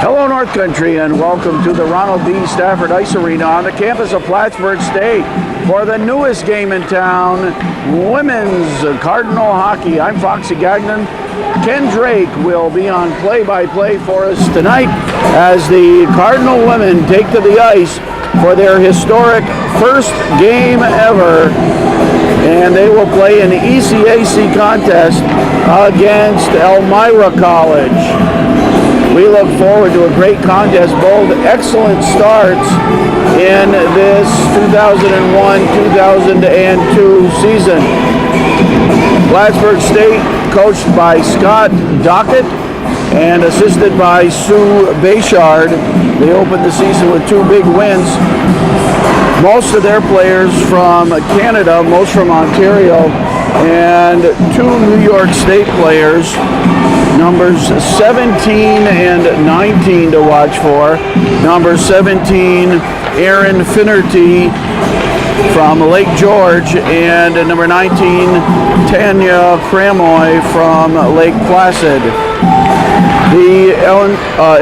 Hello, North Country, and welcome to the Ronald D. Stafford Ice Arena on the campus of Plattsburgh State for the newest game in town, women's Cardinal hockey. I'm Foxy Gagnon. Ken Drake will be on play-by-play for us tonight as the Cardinal women take to the ice for their historic first game ever, and they will play an ECAC contest against Elmira College. We look forward to a great contest, both excellent starts in this 2001-2002 season. Plattsburgh State, coached by Scott Dockett and assisted by Sue Bayshard. They opened the season with 2 big wins. Most of their players from Canada, most from Ontario, and 2 New York State players, numbers 17 and 19 to watch for. Number 17, Erin Finnerty from Lake George, and number 19, Tanya Cramoy from Lake Placid. The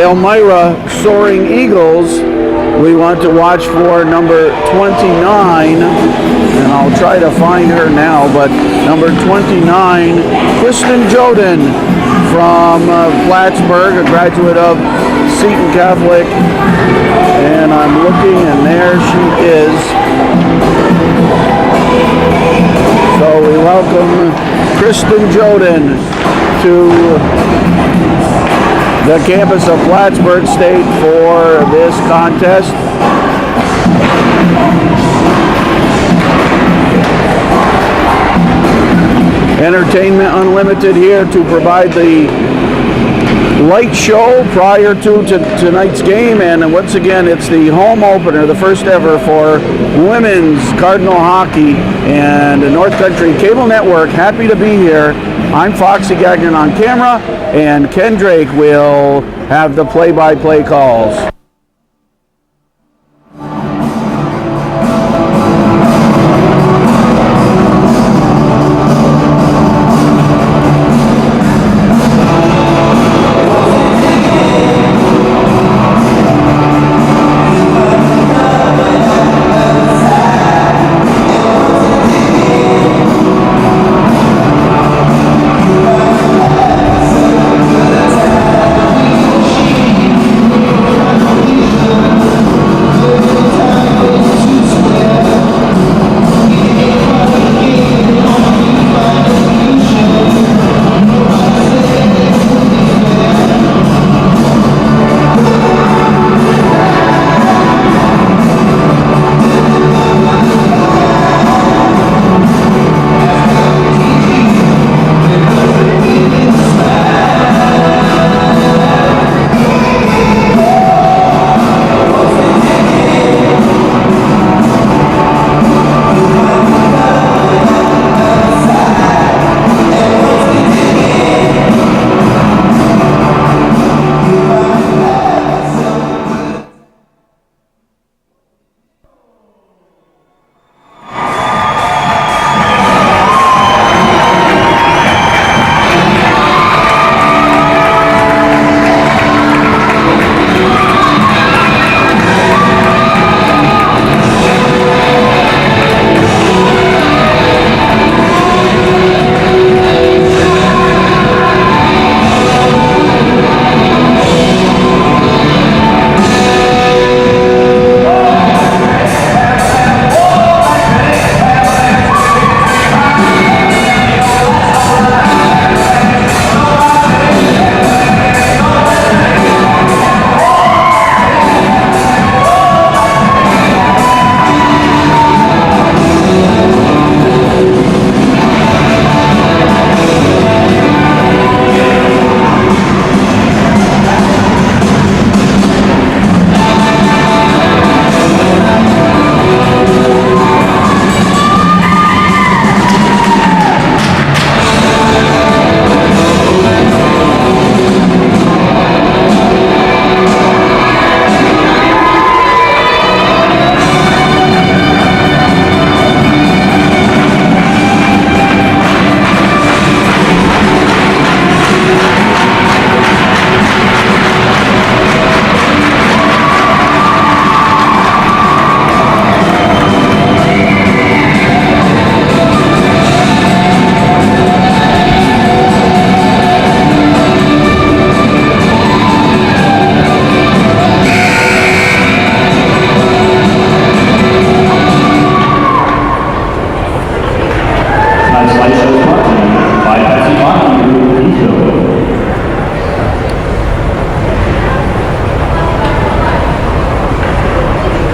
Elmira Soaring Eagles, we want to watch for number 29, and I'll try to find her now, but number 29, Kristen Joden from Plattsburgh, a graduate of Seton Catholic, and I'm looking, and there she is. So we welcome Kristen Joden to the campus of Plattsburgh State for this contest. Entertainment Unlimited here to provide the light show prior to tonight's game, and once again it's the home opener, the first ever for women's Cardinal hockey, and North Country Cable Network happy to be here. I'm Foxy Gagnon on camera, and Ken Drake will have the play-by-play calls.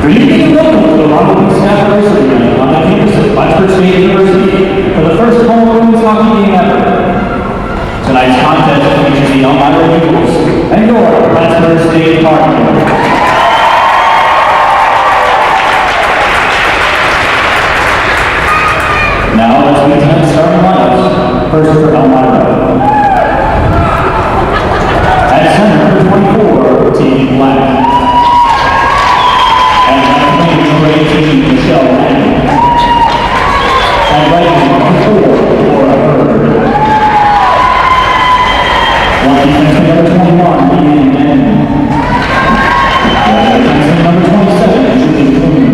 Good evening and welcome to the Ronald Staff Diversity Night on the campus of Plattsburgh State University for the first home women's hockey game ever. Tonight's contest features the Elmira Eagles and your Plattsburgh State Cardinal. Now let's meet tonight's starting lineups. First for Elmira. At center, 24, Team Black. Michelle Manning. And right number 4, Laura Bird. One defenseman number 21, Leanne Manning. Defenseman number 27, Julie Kuhn.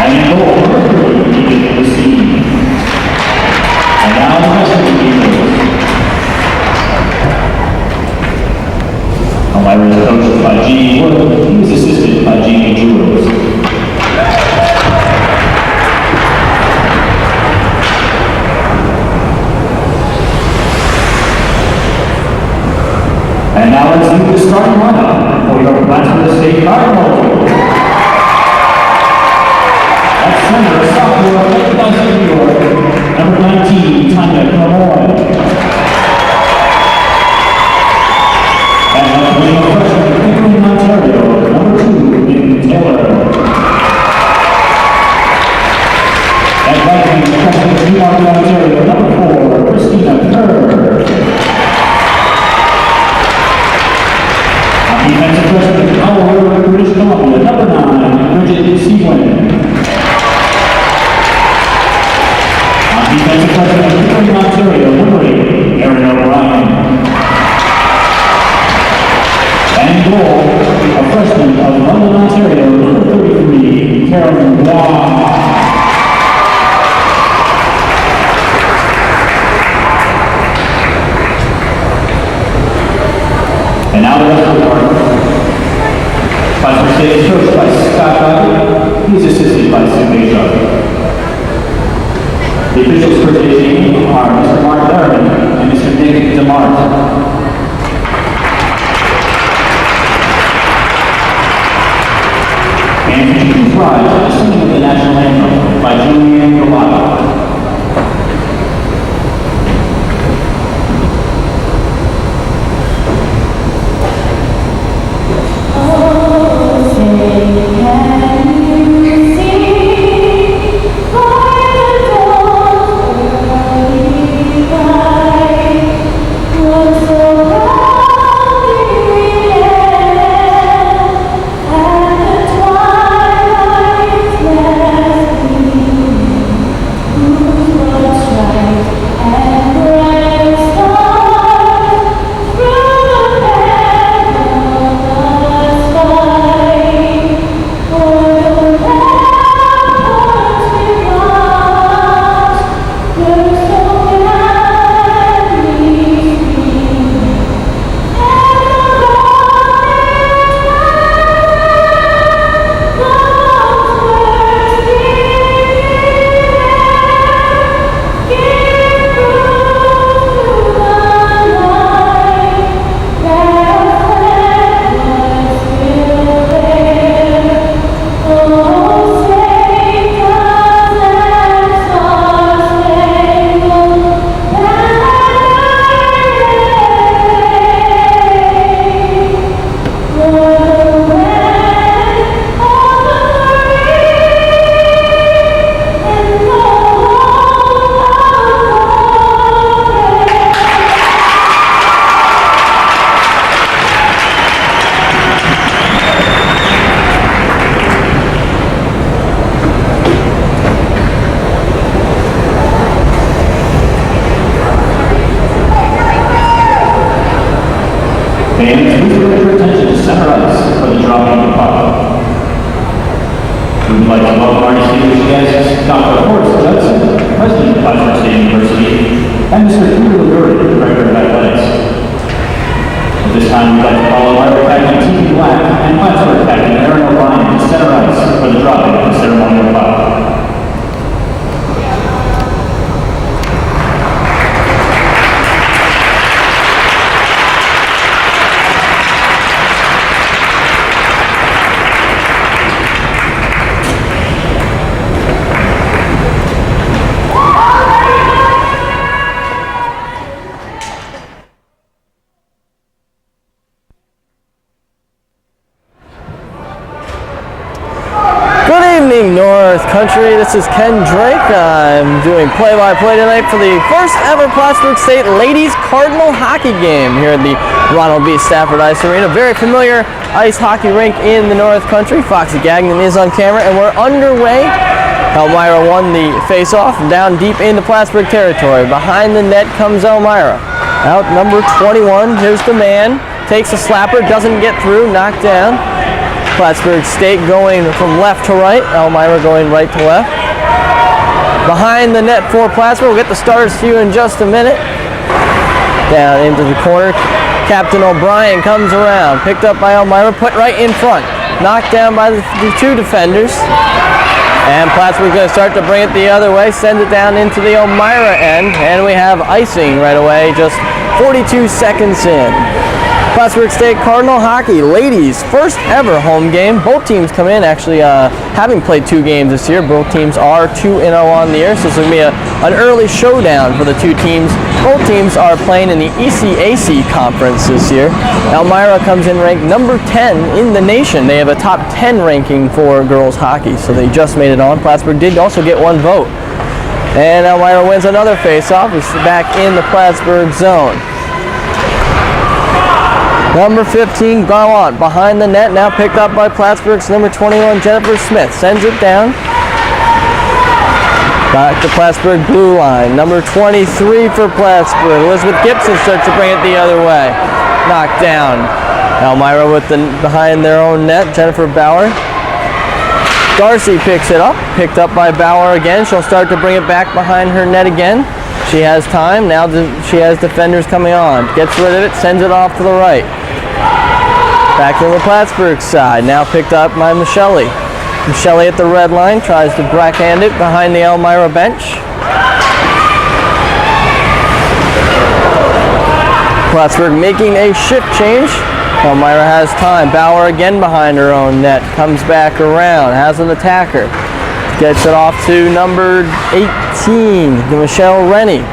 And in goal, number 3, Edith Racine. And now the rest of the Eagles. Elmira is coached by Jeannie Wood. He is assisted by Jeannie Jules. And now let's see the starting lineup for your Plattsburgh State Cardinal. At center, sophomore, New York, number 19, Tanya Camoy. And now playing a freshman, Pickering, Ontario, number 2, Lynn Taylor. At right wing, freshman, Newmarket, Ontario, number 4, Christina Kerr. Defensive freshman, Howard, British Columbia, number 9, Bridget Seawin. Defensive freshman, Pickering, Ontario, number 8, Erin O'Brien. And in goal, a freshman of London, Ontario, number 33, Carolyn Blah. And now the rest of the party. Plattsburgh State is coached by Scott Dockett. He is assisted by Sue Bashard. The officials for today's game are Mr. Mark Larry and Mr. Nick DeMart. And Chiefs Rise to the singing of the national anthem by Julianne Galato. And please direct your attention to center ice for the dropping of the puck. We would like to welcome our distinguished guests, Dr. Horace Judson, President of Plattsburgh State University, and Mr. Peter LaGuerre, Director of Athletics. At this time, we'd like to call on our Captain Team Black and Plattsburgh Captain Erin O'Brien to center ice for the dropping of the ceremonial puck. Country. This is Ken Drake. I'm doing play-by-play tonight for the first ever Plattsburgh State Ladies Cardinal hockey game here at the Ronald B. Stafford Ice Arena. Very familiar ice hockey rink in the North Country. Foxy Gagnon is on camera, and we're underway. Elmira won the face-off down deep into Plattsburgh territory. Behind the net comes Elmira. Out number 21, here's the man. Takes a slapper, doesn't get through, knocked down. Plattsburgh State going from left to right. Elmira going right to left. Behind the net for Plattsburgh. We'll get the starters to you in just a minute. Down into the corner. Captain O'Brien comes around. Picked up by Elmira. Put right in front. Knocked down by the two defenders. And Plattsburgh's going to start to bring it the other way. Send it down into the Elmira end. And we have icing right away. Just 42 seconds in. Plattsburgh State Cardinal hockey, ladies, first ever home game. Both teams come in actually having played 2 games this year. Both teams are 2-0 on the year, so it's going to be an early showdown for the two teams. Both teams are playing in the ECAC conference this year. Elmira comes in ranked number 10 in the nation. They have a top 10 ranking for girls hockey, so they just made it on. Plattsburgh did also get 1 vote. And Elmira wins another face-off. It's back in the Plattsburgh zone. Number 15, Gallant, behind the net, now picked up by Plattsburgh's number 21, Jennifer Smith. Sends it down. Back to Plattsburgh blue line. Number 23 for Plattsburgh. Elizabeth Gibson starts to bring it the other way. Knocked down. Elmira with the behind their own net, Jennifer Bauer. Darcy picks it up. Picked up by Bauer again. She'll start to bring it back behind her net again. She has time. Now she has defenders coming on. Gets rid of it, sends it off to the right. Back to the Plattsburgh side. Now picked up by Michelle. Michelle at the red line. Tries to backhand it behind the Elmira bench. Plattsburgh making a shift change. Elmira has time. Bauer again behind her own net. Comes back around. Has an attacker. Gets it off to number 18, Michelle Rennie.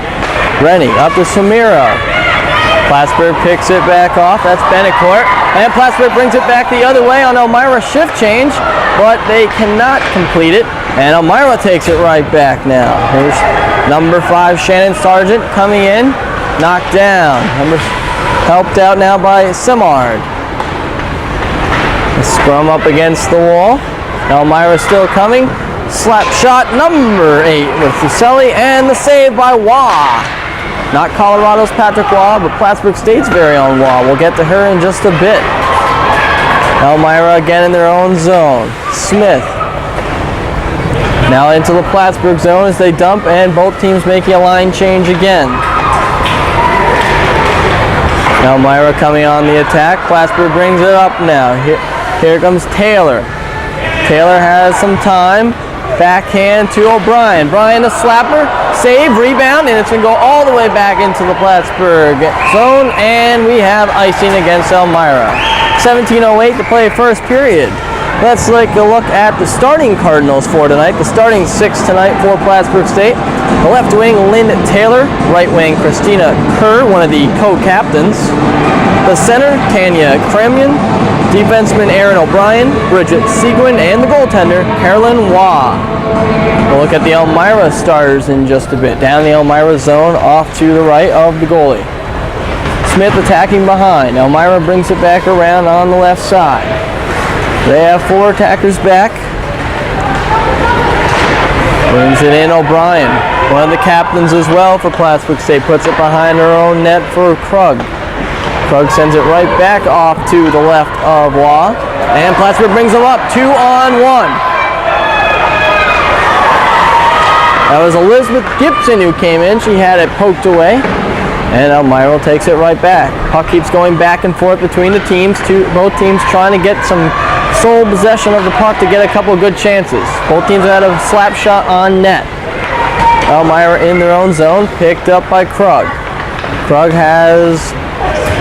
Rennie up to Samira. Plattsburgh picks it back off. That's Benecourt. And Plattsburgh brings it back the other way on Elmira shift change, but they cannot complete it. And Elmira takes it right back now. Here's number 5, Shannon Sargent coming in. Knocked down. Helped out now by Simard. The scrum up against the wall. Elmira still coming. Slap shot number 8 with Fuselli, and the save by Waugh. Not Colorado's Patrick Waugh, but Plattsburgh State's very own Waugh. We'll get to her in just a bit. Elmira again in their own zone. Smith. Now into the Plattsburgh zone as they dump, and both teams making a line change again. Elmira coming on the attack. Plattsburgh brings it up now. Here comes Taylor. Taylor has some time. Backhand to O'Brien. Bryan a slapper. Save, rebound, and it's going to go all the way back into the Plattsburgh zone, and we have icing against Elmira. 17:08 to play first period. Let's take a look at the starting Cardinals for tonight. The starting 6 tonight for Plattsburgh State. The left wing, Lynn Taylor. Right wing, Christina Kerr, one of the co-captains. The center, Tanya Kremyan. Defenseman, Aaron O'Brien. Bridget Seguin. And the goaltender, Carolyn Waugh. We'll look at the Elmira starters in just a bit. Down the Elmira zone, off to the right of the goalie. Smith attacking behind. Elmira brings it back around on the left side. They have 4 attackers back. Brings it in, O'Brien. One of the captains as well for Plattsburgh State. Puts it behind her own net for Krug. Krug sends it right back off to the left of Waugh. And Plattsburgh brings them up 2-on-1. That was Elizabeth Gibson who came in. She had it poked away. And Elmira takes it right back. Puck keeps going back and forth between the teams. Both teams trying to get some sole possession of the puck to get a couple of good chances. Both teams had a slap shot on net. Elmira in their own zone, picked up by Krug. Krug has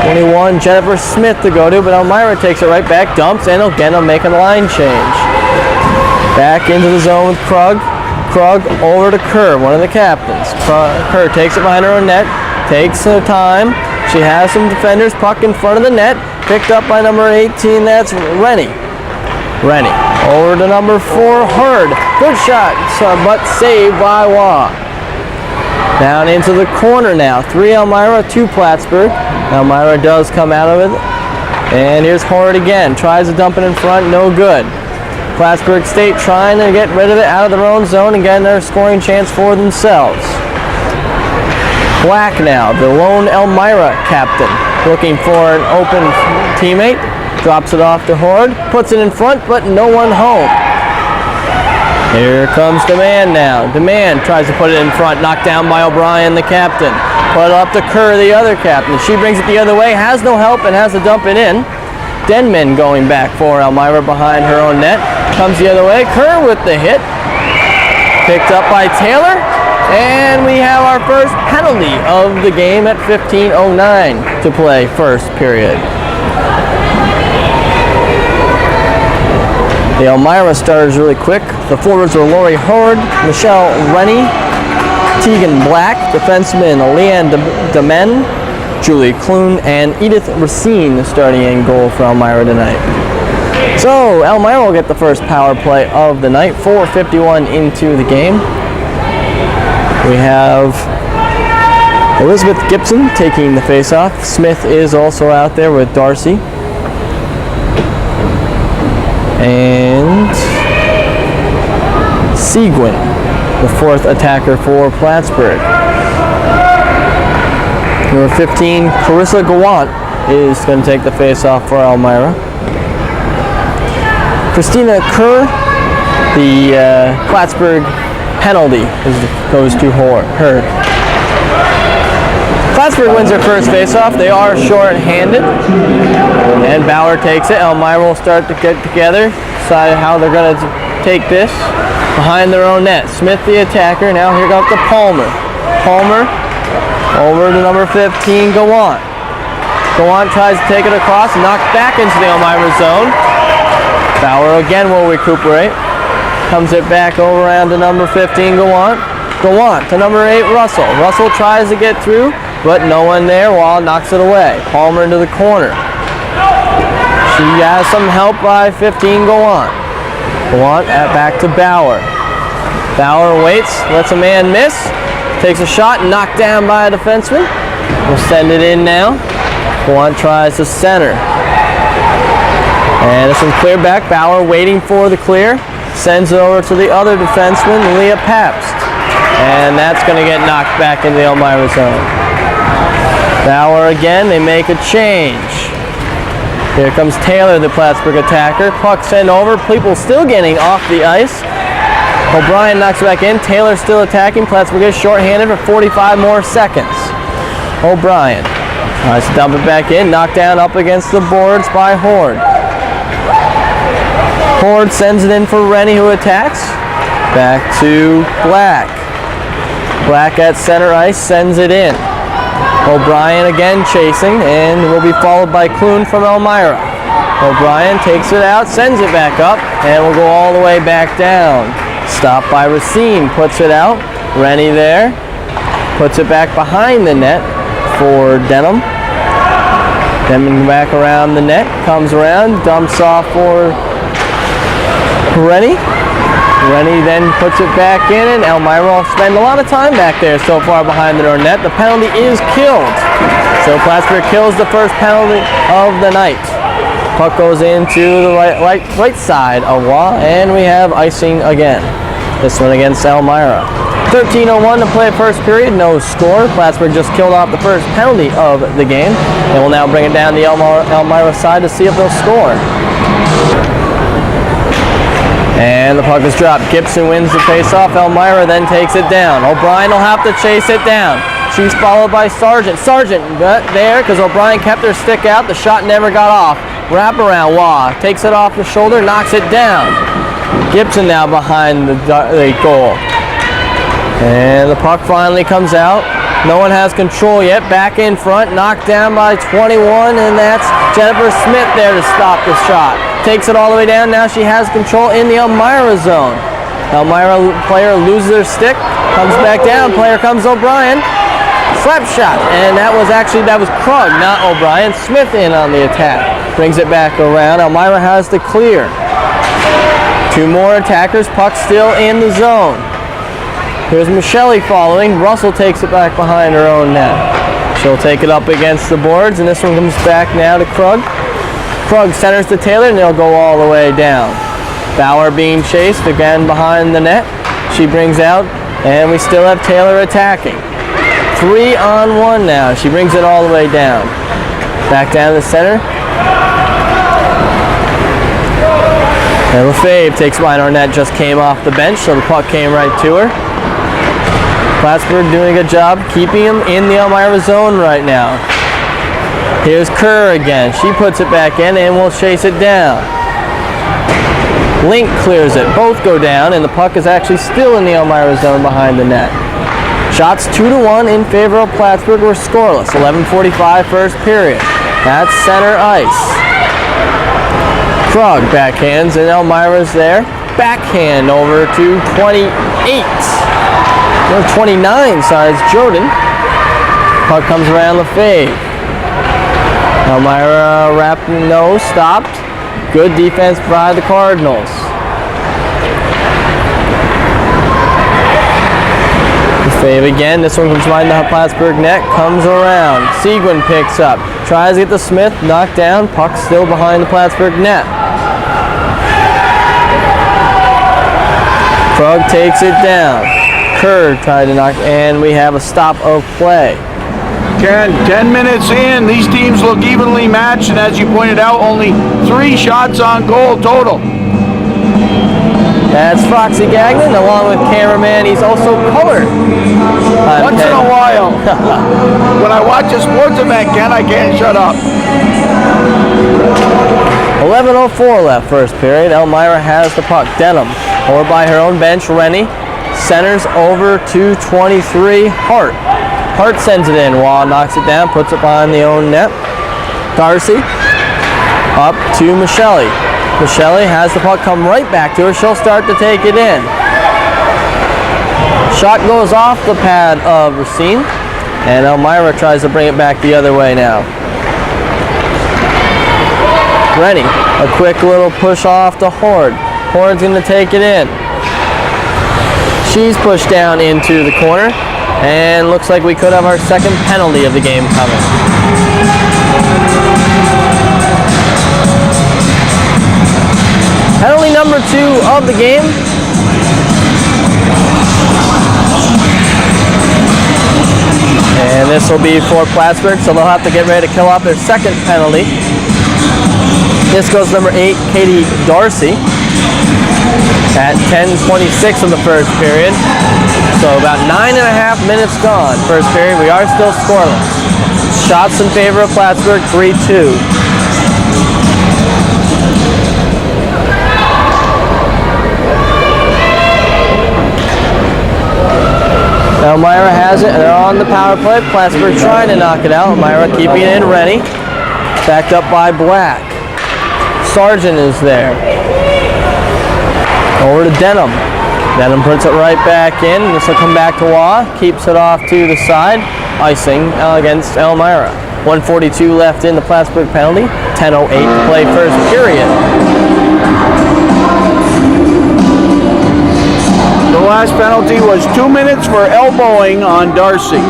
21, Jennifer Smith to go to, but Elmira takes it right back, dumps, and again will make a line change. Back into the zone with Krug. Krug over to Kerr, one of the captains. Kerr takes it behind her own net, takes her time. She has some defenders, puck in front of the net, picked up by number 18, that's Rennie. Over to number 4, Hurd. Good shot, but saved by Waugh. Down into the corner now. 3 Elmira, 2 Plattsburgh. Elmira does come out of it. And here's Hurd again. Tries to dump it in front, no good. Plattsburgh State trying to get rid of it out of their own zone and get another scoring chance for themselves. Black now, the lone Elmira captain, looking for an open teammate. Drops it off to Hurd, puts it in front, but no one home. Here comes Demand now. Demand tries to put it in front, knocked down by O'Brien, the captain. Put it up to Kerr, the other captain. She brings it the other way, has no help, and has to dump it in. Denman going back for Elmira behind her own net. Comes the other way, Kerr with the hit. Picked up by Taylor. And we have our first penalty of the game at 15:09 to play first period. The Elmira starters really quick. The forwards are Lori Hurd, Michelle Rennie, Tegan Black, defensemen Leanne Demen, Julie Clune, and Edith Racine starting in goal for Elmira tonight. So Elmira will get the first power play of the night, 4:51 into the game. We have Elizabeth Gibson taking the face-off. Smith is also out there with Darcy. And Seguin, the 4th attacker for Plattsburgh. Number 15, Carissa Gawant, is going to take the face-off for Elmira. Christina Kerr, the Plattsburgh penalty goes to her. Plattsburgh wins their first face-off. They are short-handed. And Bauer takes it. Elmira will start to get together, decide how they're going to take this. Behind their own net. Smith the attacker. Now here comes to Palmer. Palmer over to number 15, Gawant. Gawant tries to take it across, knocked back into the Elmira zone. Bauer again will recuperate. Comes it back over around to number 15, Gawant. Gawant to number 8, Russell. Russell tries to get through, but no one there. Wall knocks it away. Palmer into the corner. She has some help by 15, Gawant. Gawant back to Bauer. Bauer waits, lets a man miss. Takes a shot, knocked down by a defenseman. We'll send it in now. Gawant tries to center. And this one's cleared back. Bauer waiting for the clear. Sends it over to the other defenseman, Leah Pabst. And that's going to get knocked back into the Elmira zone. Bauer again, they make a change. Here comes Taylor, the Plattsburgh attacker. Puck sent over. People still getting off the ice. O'Brien knocks it back in. Taylor still attacking. Plattsburgh is shorthanded for 45 more seconds. O'Brien tries to dump it back in. Knocked down up against the boards by Hurd. Hurd sends it in for Rennie, who attacks. Back to Black. Black at center ice sends it in. O'Brien again chasing, and will be followed by Clune from Elmira. O'Brien takes it out, sends it back up, and will go all the way back down. Stopped by Racine, puts it out. Rennie there, puts it back behind the net for Denham. Denham back around the net, comes around, dumps off for Rennie. Rennie then puts it back in, and Elmira will spend a lot of time back there so far behind their own net. The penalty is killed. So Plattsburgh kills the first penalty of the night. Puck goes into the right side of Waugh, and we have icing again. This one against Elmira. 13:01 to play first period, no score. Plattsburgh just killed off the first penalty of the game. And will now bring it down the Elmira side to see if they'll score. And the puck is dropped. Gibson wins the faceoff. Elmira then takes it down. O'Brien will have to chase it down. She's followed by Sargent. Sargent got there because O'Brien kept her stick out. The shot never got off. Wrap around. Waugh takes it off the shoulder, knocks it down. Gibson now behind the goal. And the puck finally comes out. No one has control yet. Back in front, knocked down by 21, and that's Jennifer Smith there to stop the shot. Takes it all the way down. Now she has control in the Elmira zone. Elmira player loses their stick, comes back down. Player comes O'Brien. Slap shot, and that was Krug, not O'Brien. Smith in on the attack. Brings it back around. Elmira has the clear. Two more attackers, puck still in the zone. Here's Michelle following. Russell takes it back behind her own net. She'll take it up against the boards, and this one comes back now to Krug. Krug centers to Taylor, and they'll go all the way down. Bauer being chased again behind the net. She brings out, and we still have Taylor attacking. 3-on-1 now. She brings it all the way down. Back down to the center. And Lefebvre takes wide. Arnett just came off the bench, so the puck came right to her. Plattsburgh doing a good job keeping him in the Elmira zone right now. Here's Kerr again. She puts it back in and will chase it down. Link clears it. Both go down, and the puck is actually still in the Elmira zone behind the net. Shots 2-1 in favor of Plattsburgh. We're scoreless. 11:45 first period. That's center ice. Krug backhands, and Elmira's there. Backhand over to 28. No, 29, sorry, it's Jordan. Puck comes around Lefebvre. Elmira wrapping, no, stopped. Good defense by the Cardinals. Lefebvre again, this one comes behind the Plattsburgh net, comes around. Seguin picks up, tries to get the Smith, knocked down, puck still behind the Plattsburgh net. Krug takes it down. Kerr tried to knock, and we have a stop of play. 10 minutes in, these teams look evenly matched, and as you pointed out, only 3 shots on goal total. That's Foxy Gagnon, along with cameraman. He's also color. Once in a while. When I watch a sports event, Ken, I can't shut up. 11:04 left first period. Elmira has the puck. Denham, over by her own bench. Rennie centers over to 23. Hart. Hart sends it in. Waugh knocks it down, puts it behind the own net. Darcy up to Michelle. Michelle has the puck come right back to her. She'll start to take it in. Shot goes off the pad of Racine, and Elmira tries to bring it back the other way now. Rennie, a quick little push off to Horde. Horde's going to take it in. She's pushed down into the corner, and looks like we could have our second penalty of the game coming. Penalty number 2 of the game. And this will be for Plattsburgh, so they'll have to get ready to kill off their second penalty. This goes number 8, Katie Darcy, at 10:26 of the first period. So about 9.5 minutes gone. First period, we are still scoreless. Shots in favor of Plattsburgh, 3-2. Elmira has it, and they're on the power play. Plattsburgh trying to knock it out. Elmira keeping it in. Rennie, backed up by Black. Sargent is there. Over to Denham. Denham puts it right back in. This will come back to Waugh. Keeps it off to the side. Icing against Elmira. 1:42 left in the Plattsburgh penalty. 10:08 to play first period. The last penalty was 2 minutes for elbowing on Darcy.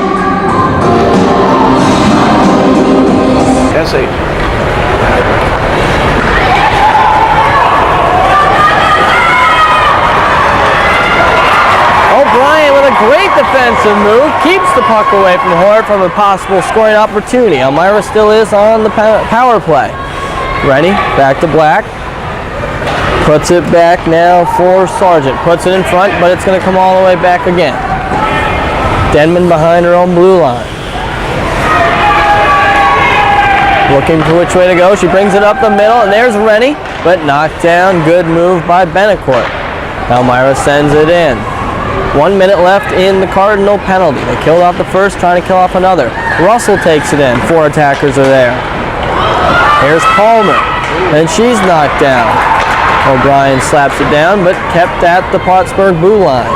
S8. O'Brien with a great defensive move. Keeps the puck away from Horde from a possible scoring opportunity. Elmira still is on the power play. Rennie, back to Black. Puts it back now for Sargent. Puts it in front, but it's going to come all the way back again. Denman behind her own blue line. Looking for which way to go. She brings it up the middle, and there's Rennie, but knocked down. Good move by Benecourt. Elmira sends it in. 1 minute left in the Cardinal penalty. They killed off the first, trying to kill off another. Russell takes it in. 4 attackers are there. Here's Palmer, and she's knocked down. O'Brien slaps it down, but kept at the Plattsburgh blue line.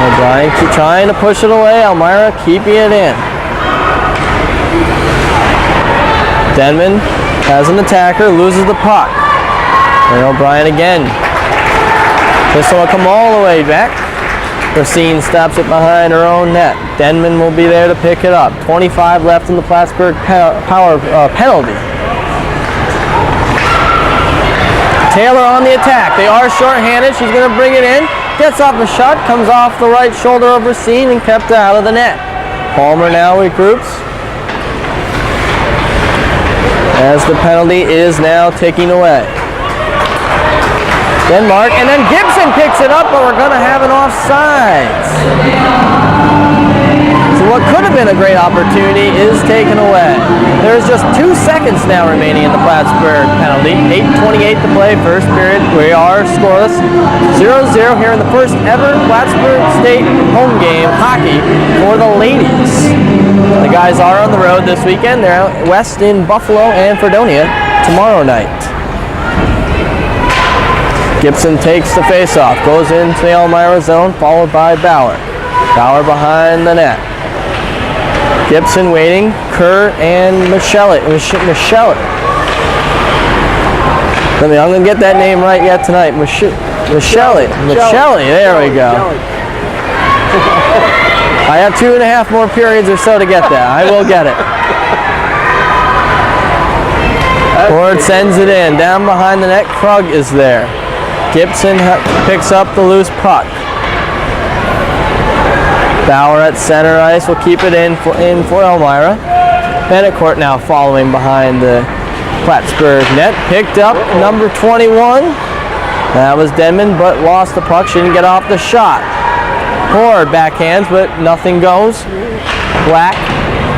O'Brien keep trying to push it away. Elmira keeping it in. Denman has an attacker, loses the puck. And O'Brien again. This one will come all the way back. Racine stops it behind her own net. Denman will be there to pick it up. 25 left in the Plattsburgh power penalty. Taylor on the attack. They are short-handed. She's going to bring it in. Gets off a shot. Comes off the right shoulder of Racine and kept out of the net. Palmer now regroups. As the penalty is now ticking away. Denmark, and then Gibson picks it up, but we're going to have an offsides. So what could have been a great opportunity is taken away. There's just 2 seconds now remaining in the Plattsburgh penalty. 8:28 to play, first period. We are scoreless. 0-0 here in the first ever Plattsburgh State home game hockey for the ladies. The guys are on the road this weekend. They're out west in Buffalo and Fredonia tomorrow night. Gibson takes the face-off, goes into the Elmira zone, followed by Bauer. Bauer behind the net. Gibson waiting, Kerr and Michelle. I'm going to get that name right yet tonight. Michelle, there we go. I have 2.5 more periods or so to get that. I will get it. Ford sends it in. Down behind the net, Krug is there. Gibson picks up the loose puck. Bauer at center ice will keep it in for Elmira. Benecourt now following behind the Plattsburgh net. Picked up number 21. That was Denman, but lost the puck. She didn't get off the shot. Ford backhands, but nothing goes. Black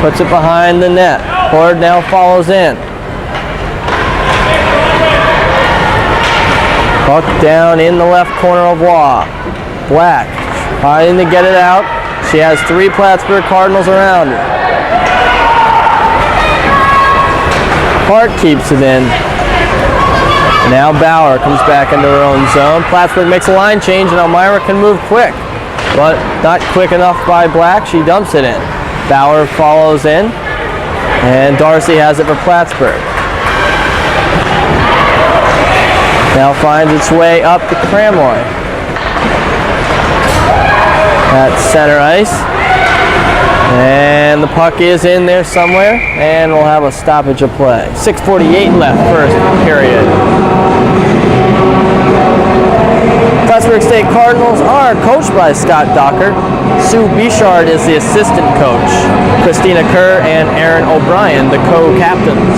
puts it behind the net. Ford now follows in. Puck down in the left corner of Waugh. Black trying to get it out. She has 3 Plattsburgh Cardinals around her. Hart keeps it in. Now Bauer comes back into her own zone. Plattsburgh makes a line change and Elmira can move quick, but not quick enough by Black. She dumps it in. Bauer follows in, and Darcy has it for Plattsburgh. Now finds its way up to Cramoy. At center ice. And the puck is in there somewhere, and we'll have a stoppage of play. 6:48 left, first period. Plattsburgh State Cardinals are coached by Scott Docker. Sue Bichard is the assistant coach. Christina Kerr and Aaron O'Brien, the co-captains.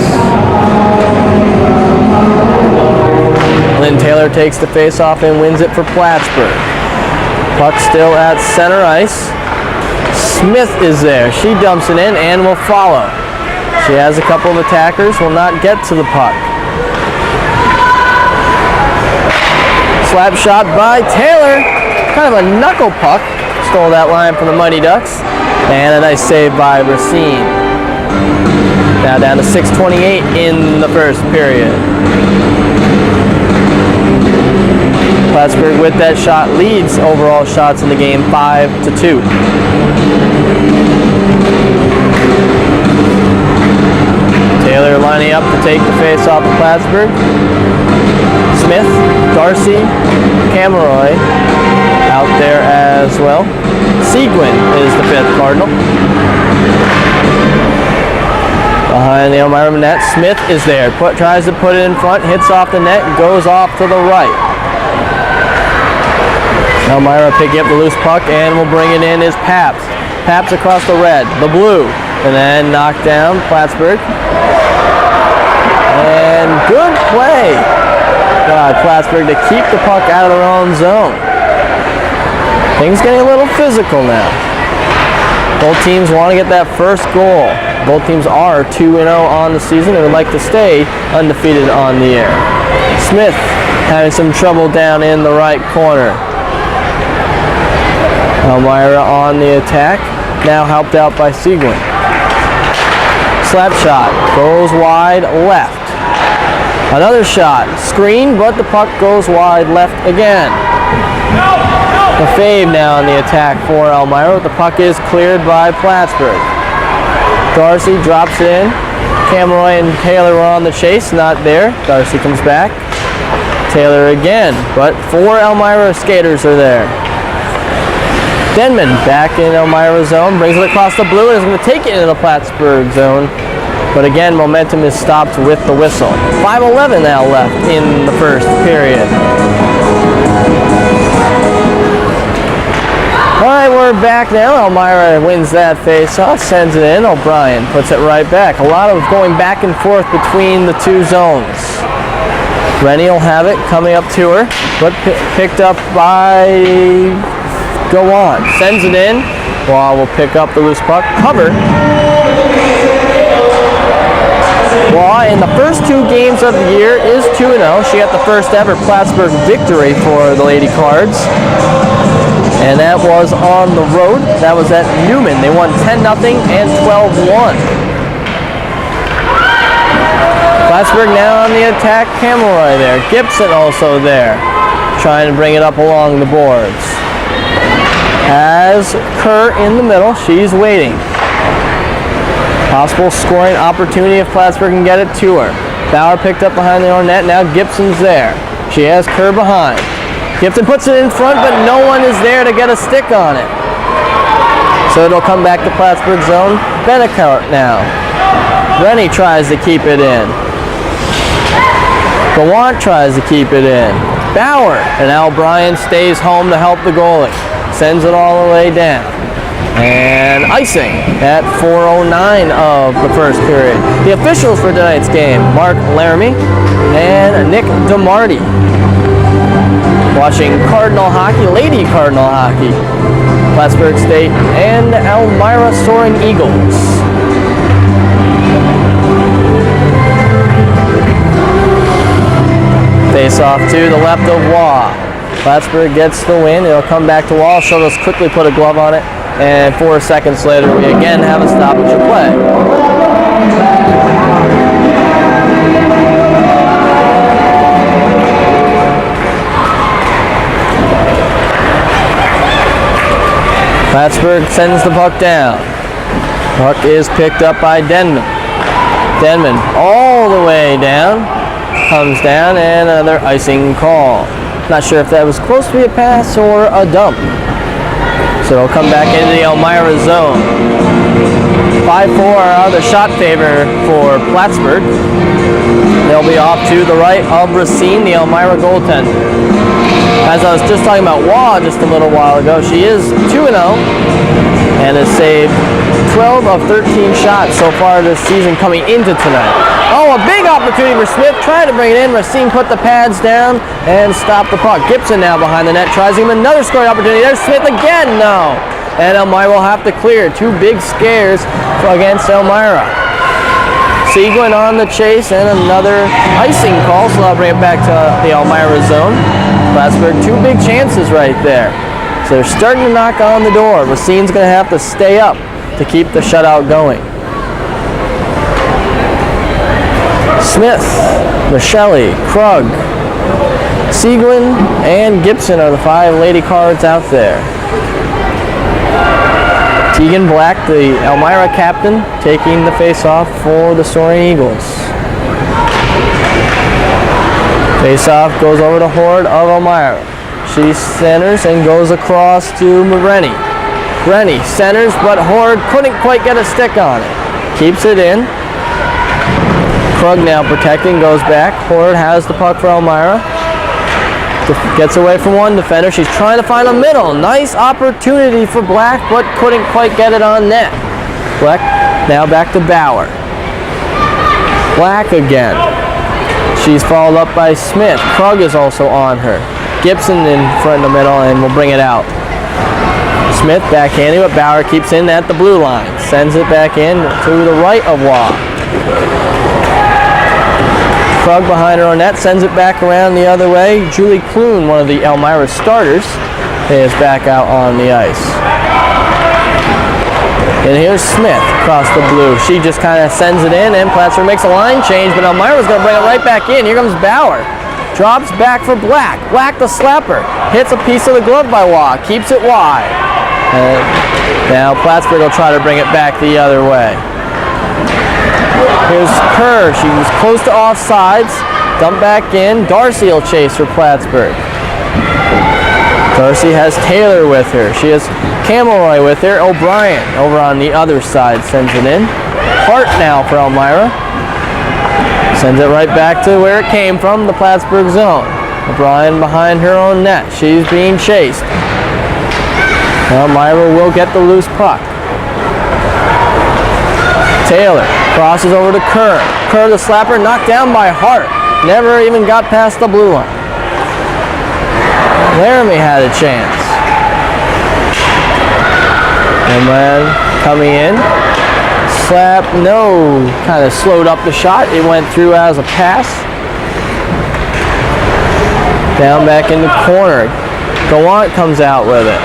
Lynn Taylor takes the face-off and wins it for Plattsburgh. Puck still at center ice. Smith is there. She dumps it in and will follow. She has a couple of attackers, will not get to the puck. Slap shot by Taylor. Kind of a knuckle puck. Stole that line from the Mighty Ducks. And a nice save by Racine. Now down to 6:28 in the first period. Plattsburgh with that shot leads overall shots in the game 5-2. Taylor lining up to take the face off of Plattsburgh. Smith, Darcy, Cameroy out there as well. Seguin is the 5th Cardinal. Behind the Elmira net, Smith is there. Tries to put it in front, hits off the net, and goes off to the right. Elmira picking up the loose puck and will bring it in is Paps. Paps across the red, the blue, and then knocked down Plattsburgh. And good play by Plattsburgh to keep the puck out of their own zone. Things getting a little physical now. Both teams want to get that first goal. Both teams are 2-0 on the season and would like to stay undefeated on the air. Smith having some trouble down in the right corner. Elmira on the attack, now helped out by Seguin. Slap shot, goes wide left. Another shot, screen, but the puck goes wide left again. The fave now on the attack for Elmira. The puck is cleared by Plattsburgh. Darcy drops in. Cameroy and Taylor were on the chase, not there. Darcy comes back. Taylor again, but 4 Elmira skaters are there. Denman back in Elmira zone, brings it across the blue and is going to take it into the Plattsburgh zone. But again, momentum is stopped with the whistle. 5:11 now left in the first period. All right, we're back now. Elmira wins that face-off, sends it in. O'Brien puts it right back. A lot of going back and forth between the two zones. Rennie will have it coming up to her, but picked up by Go On. Sends it in. Waugh will pick up the loose puck. Cover. Waugh in the first 2 games of the year is 2-0. She got the first ever Plattsburgh victory for the Lady Cards. And that was on the road. That was at Newman. They won 10-0 and 12-1. Plattsburgh now on the attack. Camelroy there. Gibson also there. Trying to bring it up along the boards. Has Kerr in the middle. She's waiting. Possible scoring opportunity if Plattsburgh can get it to her. Bauer picked up behind the own net. Now Gibson's there. She has Kerr behind. Gibson puts it in front, but no one is there to get a stick on it. So it'll come back to Plattsburgh zone. Bennecourt now. Rennie tries to keep it in. Gallant tries to keep it in. Bauer, and now O'Brien stays home to help the goalie. Sends it all the way down. And icing at 4:09 of the first period. The officials for tonight's game, Mark Laramie and Nick DeMarty. Watching Cardinal hockey, Lady Cardinal hockey. Plattsburgh State and Elmira Soaring Eagles. Face off to the left of Waugh. Plattsburgh gets the win. It'll come back to Waugh. She'll just quickly put a glove on it. And 4 seconds later, we again have a stoppage of play. Plattsburgh sends the puck down. Puck is picked up by Denman. Denman all the way down. Comes down and another icing call. Not sure if that was supposed to be a pass or a dump. So it'll come back into the Elmira zone. 5-4 the shot favor for Plattsburgh. They'll be off to the right of Racine, the Elmira goaltender. As I was just talking about Waugh just a little while ago, she is 2-0 and has saved 12 of 13 shots so far this season coming into tonight. Oh, a big opportunity for Smith. Tried to bring it in. Racine put the pads down and stopped the puck. Gibson now behind the net. Tries to give him another scoring opportunity. There's Smith again. No. And Elmira will have to clear. 2 big scares against Elmira. Seguin on the chase and another icing call. So I'll bring it back to the Elmira zone. Plattsburgh, 2 big chances right there. So they're starting to knock on the door. Racine's going to have to stay up to keep the shutout going. Smith, Michelli, Krug, Seguin, and Gibson are the 5 Lady Cards out there. Tegan Black, the Elmira captain, taking the face-off for the Soaring Eagles. Face-off goes over to Horde of Elmira. She centers and goes across to Rennie. Rennie centers, but Horde couldn't quite get a stick on it. Keeps it in. Krug now protecting, goes back. Horde has the puck for Elmira. Gets away from one defender. She's trying to find a middle. Nice opportunity for Black, but couldn't quite get it on net. Black now back to Bauer. Black again. She's followed up by Smith. Krug is also on her. Gibson in front of the middle and will bring it out. Smith backhanding, but Bauer keeps in at the blue line. Sends it back in to the right of Waugh. Krug behind her own net, sends it back around the other way. Julie Clune, one of the Elmira starters, is back out on the ice. And here's Smith across the blue. She just kind of sends it in, and Plattsburgh makes a line change, but Elmira's going to bring it right back in. Here comes Bauer. Drops back for Black. Black the slapper. Hits a piece of the glove by Waugh. Keeps it wide. And now Plattsburgh will try to bring it back the other way. Here's Kerr. She was close to offsides. Dump back in. Darcy will chase for Plattsburgh. Darcy has Taylor with her. She has Camelroy with her. O'Brien over on the other side sends it in. Hart now for Elmira. Sends it right back to where it came from, the Plattsburgh zone. O'Brien behind her own net. She's being chased. Elmira will get the loose puck. Taylor crosses over to Kerr. Kerr, the slapper, knocked down by Hart. Never even got past the blue line. Laramie had a chance. And then coming in. Slap, no, kind of slowed up the shot. It went through as a pass. Down back in the corner. Gallant comes out with it.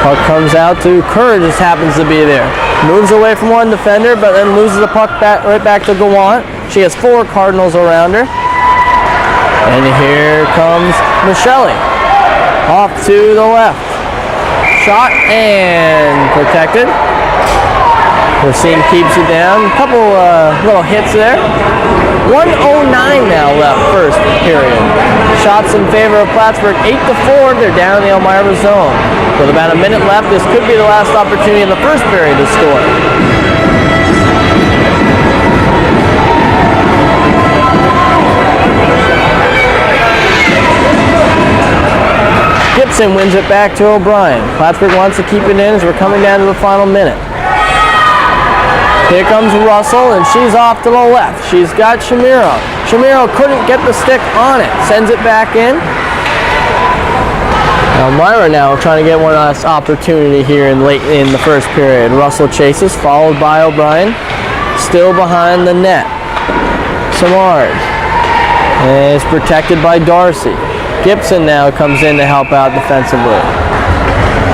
Puck comes out to Kerr, just happens to be there. Moves away from one defender, but then loses the puck right back to Gallant. She has 4 Cardinals around her. And here comes Michele. Off to the left. Shot and protected. Racine keeps it down. A couple little hits there. 1:09 now left first period. Shots in favor of Plattsburgh 8-4. They're down in the Elmira zone. With about a minute left, this could be the last opportunity in the first period to score. Gibson wins it back to O'Brien. Plattsburgh wants to keep it in as we're coming down to the final minute. Here comes Russell, and she's off to the left. She's got Shamiro. Shamiro couldn't get the stick on it. Sends it back in. Elmira now trying to get one last opportunity here late in the first period. Russell chases, followed by O'Brien. Still behind the net. Samard is protected by Darcy. Gibson now comes in to help out defensively.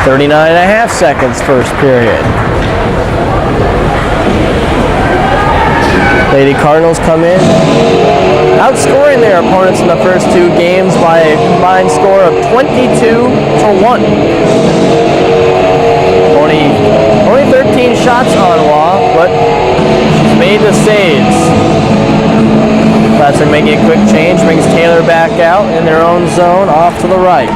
39.5 seconds first period. Lady Cardinals come in, outscoring their opponents in the first 2 games by a combined score of 22-1. Only 13 shots on Law, but she's made the saves. Plattsburgh making a quick change, brings Taylor back out in their own zone, off to the right.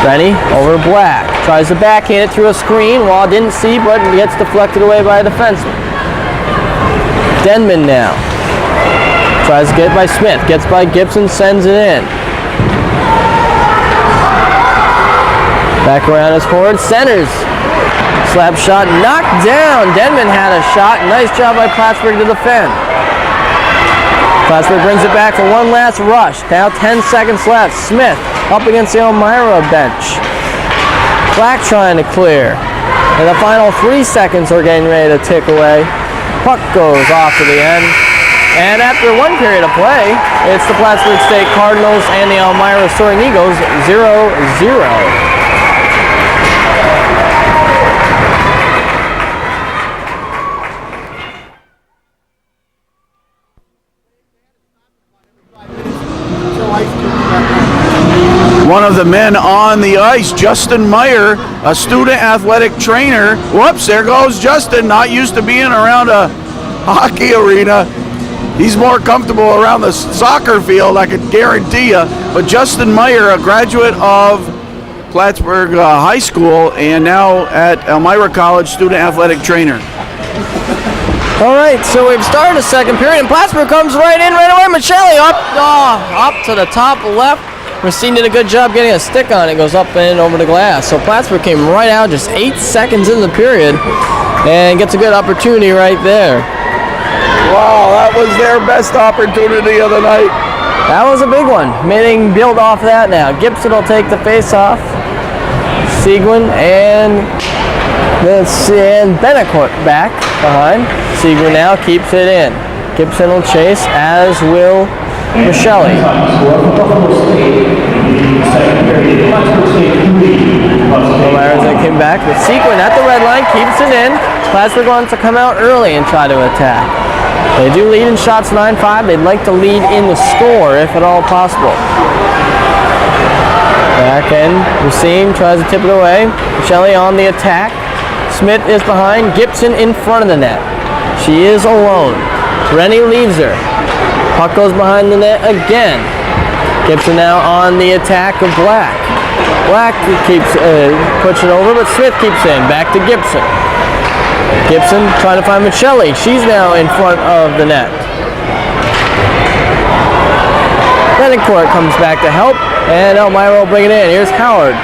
Rennie over Black, tries to backhand it through a screen. Law didn't see, but gets deflected away by a defenseman. Denman now tries to get by Smith, gets by Gibson, sends it in. Back around as forward, centers. Slap shot knocked down. Denman had a shot. Nice job by Plattsburgh to defend. Plattsburgh brings it back for one last rush. Now 10 seconds left. Smith up against the Elmira bench. Black trying to clear. And the final 3 seconds are getting ready to tick away. Puck goes off to the end. And after 1 period of play, it's the Plattsburgh State Cardinals and the Elmira Soaring Eagles 0-0. One of the men on the ice, Justin Meyer, a student athletic trainer. Whoops, there goes Justin, not used to being around a hockey arena. He's more comfortable around the soccer field, I can guarantee you. But Justin Meyer, a graduate of Plattsburgh High School and now at Elmira College, student athletic trainer. All right, so we've started the second period, and Plattsburgh comes right in right away. Michele up to the top left. Racine did a good job getting a stick on it. Goes up and over the glass. So Plattsburgh came right out just 8 seconds into the period and gets a good opportunity right there. Wow, that was their best opportunity of the night. That was a big one. Manning build off that now. Gibson will take the face-off. Seguin and Benecourt back behind. Seguin now keeps it in. Gibson will chase, as will Michele. Elmira came back. The Seguin at the red line keeps it in. Plattsburgh wants to come out early and try to attack. They do lead in shots 9-5. They'd like to lead in the score if at all possible. Back end, Racine tries to tip it away. Michele on the attack. Smith is behind. Gibson in front of the net. She is alone. Rennie leaves her. Puck goes behind the net again. Gibson now on the attack of Black. Black keeps pushing over, but Smith keeps in. Back to Gibson. Gibson trying to find Michelli. She's now in front of the net. Betancourt comes back to help, and Elmira will bring it in. Here's Howard.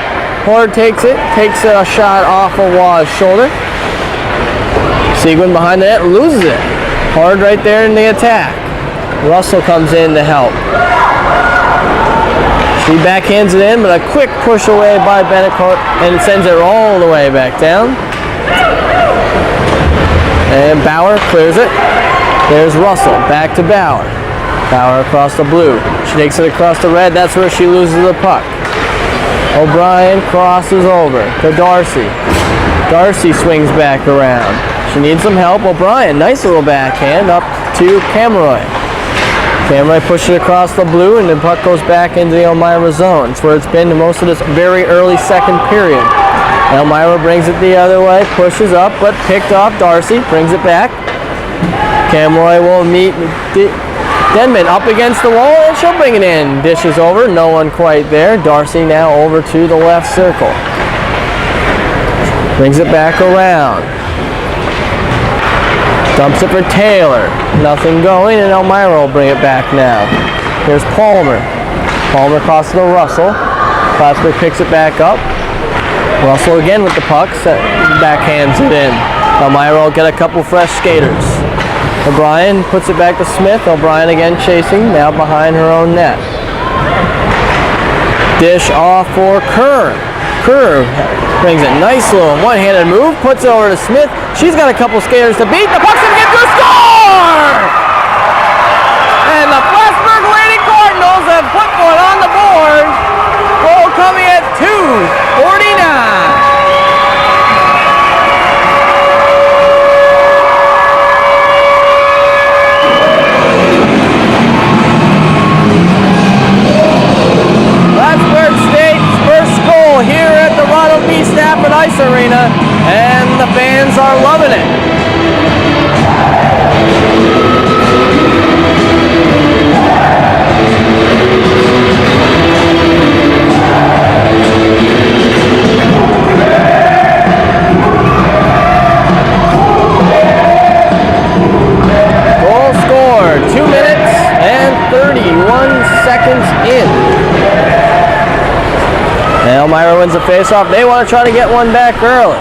Howard takes it, takes a shot off of Waugh's shoulder. Seguin behind the net, loses it. Hard right there in the attack. Russell comes in to help. She backhands it in, but a quick push away by Betancourt, and it sends it all the way back down. And Bauer clears it. There's Russell, back to Bauer. Bauer across the blue. She takes it across the red, that's where she loses the puck. O'Brien crosses over to Darcy. Darcy swings back around. She needs some help. O'Brien, nice little backhand up to Cameroy. Cameroy pushes it across the blue, and the puck goes back into the Elmira zone. It's where it's been most of this very early second period. Elmira brings it the other way, pushes up, but picked off Darcy, brings it back. Cameroy will meet Denman up against the wall, and she'll bring it in. Dishes over, no one quite there. Darcy now over to the left circle. Brings it back around. Dumps it for Taylor. Nothing going, and Elmira will bring it back now. Here's Palmer. Palmer crosses to Russell. Plattsburgh picks it back up. Russell again with the puck. Backhands it in. Elmira will get a couple fresh skaters. O'Brien puts it back to Smith. O'Brien again chasing, now behind her own net. Dish off for Kerr. Kerr brings it, nice little one-handed move, puts it over to Smith. She's got a couple skaters to beat. The puck's gonna get to a score! And the Plattsburgh Lady Cardinals have put one on the board. Goal coming at 2:49. Here at the Ronald B. Stafford Ice Arena, and the fans are loving it. Goal scored, 2 minutes and 31 seconds in. Elmira wins the face-off. They want to try to get one back early.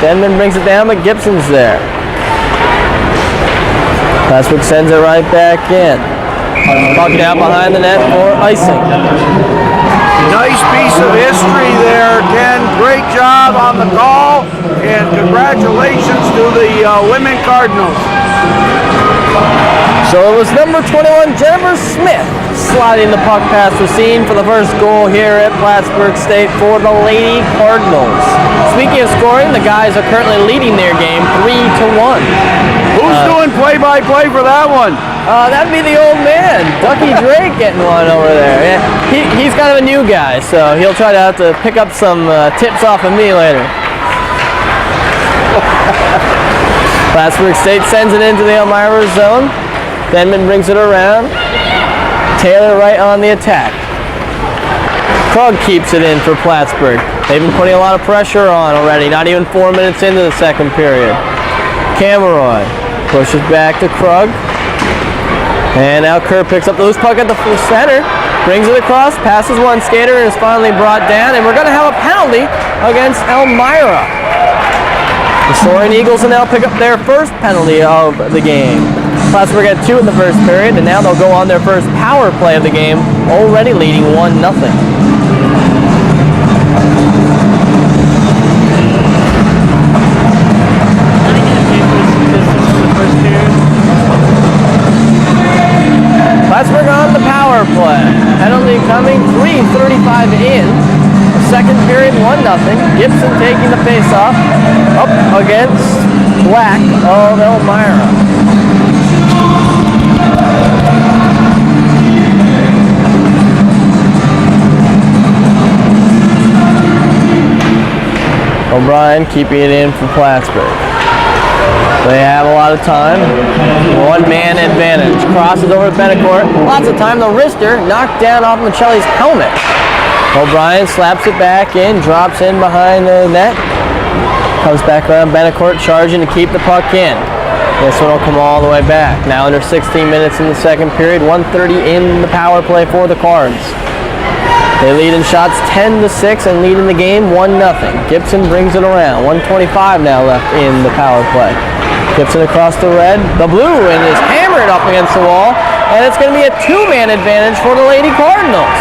Denman brings it down, but Gibson's there. Plattsburgh sends it right back in. Puck out behind the net for icing. Nice piece of history there, Ken. Great job on the call, and congratulations to the women Cardinals. So it was number 21, Jennifer Smith, sliding the puck past Racine for the first goal here at Plattsburgh State for the Lady Cardinals. Speaking of scoring, the guys are currently leading their game 3-1. Who's doing play-by-play for that one? That'd be the old man, Ducky Drake, getting one over there. Yeah, he's kind of a new guy, so he'll try to have to pick up some tips off of me later. Plattsburgh State sends it into the Elmira zone. Denman brings it around. Taylor right on the attack. Krug keeps it in for Plattsburgh. They've been putting a lot of pressure on already, not even 4 minutes into the second period. Cameroy pushes back to Krug. And now Kerr picks up the loose puck at the center, brings it across, passes one skater, and is finally brought down. And we're going to have a penalty against Elmira. The Soaring Eagles will now pick up their first penalty of the game. Plattsburgh had 2 in the first period, and now they'll go on their first power play of the game, already leading 1-0. Plattsburgh on the power play. Penalty coming, 3:35 in. Second period, 1-0. Gibson taking the face-off up against Black of Elmira. O'Brien keeping it in for Plattsburgh. They have a lot of of time. One-man advantage. Crosses over to Benacourt. Lots of time. The wrister knocked down off Michelli's helmet. O'Brien slaps it back in, drops in behind the net. Comes back around. Benacourt charging to keep the puck in. This one will come all the way back. Now under 16 minutes in the second period. 1:30 in the power play for the Cards. They lead in shots 10-6 and lead in the game 1-0. Gibson brings it around. 1:25 now left in the power play. Gibson across the red, the blue, and is hammered up against the wall. And it's going to be a two-man advantage for the Lady Cardinals.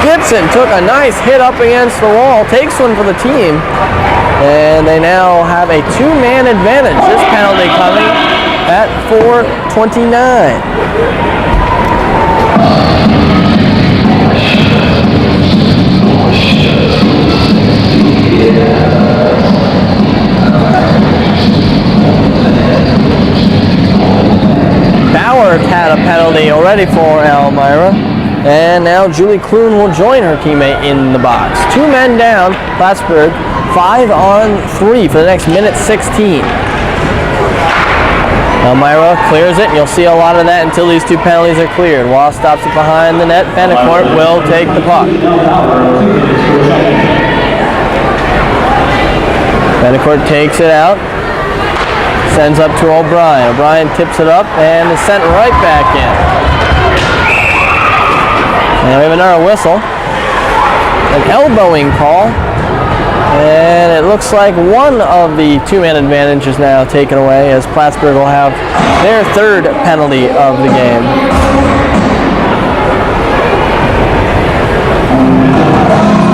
Gibson took a nice hit up against the wall, takes one for the team, and they now have a two-man advantage. This penalty coming at 4:29. Bauer had a penalty already for Elmira. And now Julie Kloon will join her teammate in the box. Two men down, Plattsburgh, 5-on-3 for the next minute 16. Elmira clears it, and you'll see a lot of that until these two penalties are cleared. Wall stops it behind the net. Benacourt will take the puck. Benacourt takes it out, sends up to O'Brien. O'Brien tips it up and is sent right back in. And we have another whistle, an elbowing call, and it looks like one of the two-man advantage is now taken away as Plattsburgh will have their third penalty of the game.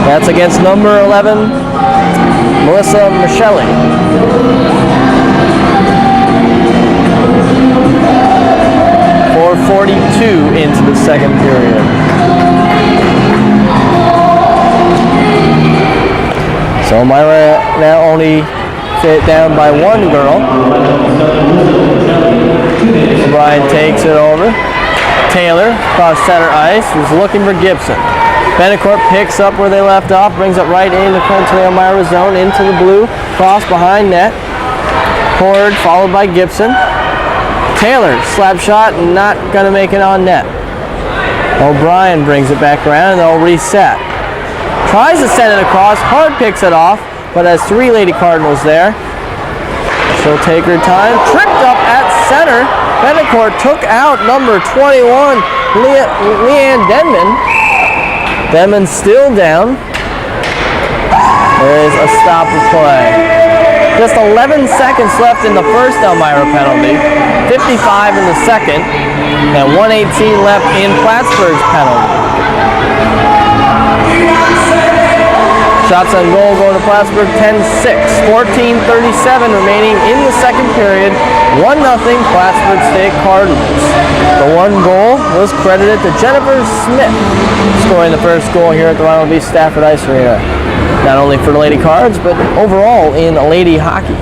That's against number 11, Melissa Michelli. 4:42 into the second period. So Elmira now only fit down by one girl. O'Brien takes it over. Taylor across center ice is looking for Gibson. Benacourt picks up where they left off, brings it right into the Elmira zone, into the blue, cross behind net. Horde followed by Gibson. Taylor, slap shot, not going to make it on net. O'Brien brings it back around and they'll reset. Tries to send it across, Hard picks it off, but has three Lady Cardinals there. She'll take her time, tripped up at center. Benacourt took out number 21, Leanne Denman. Denman still down. There is a stop of play. Just 11 seconds left in the first Elmira penalty, 55 in the second, and 1:18 left in Plattsburgh's penalty. Shots on goal go to Plattsburgh, 10-6, 14:37 remaining in the second period, 1-0 Plattsburgh State Cardinals. The one goal was credited to Jennifer Smith, scoring the first goal here at the Ronald B. Stafford Ice Arena. Not only for the Lady Cards, but overall in Lady Hockey.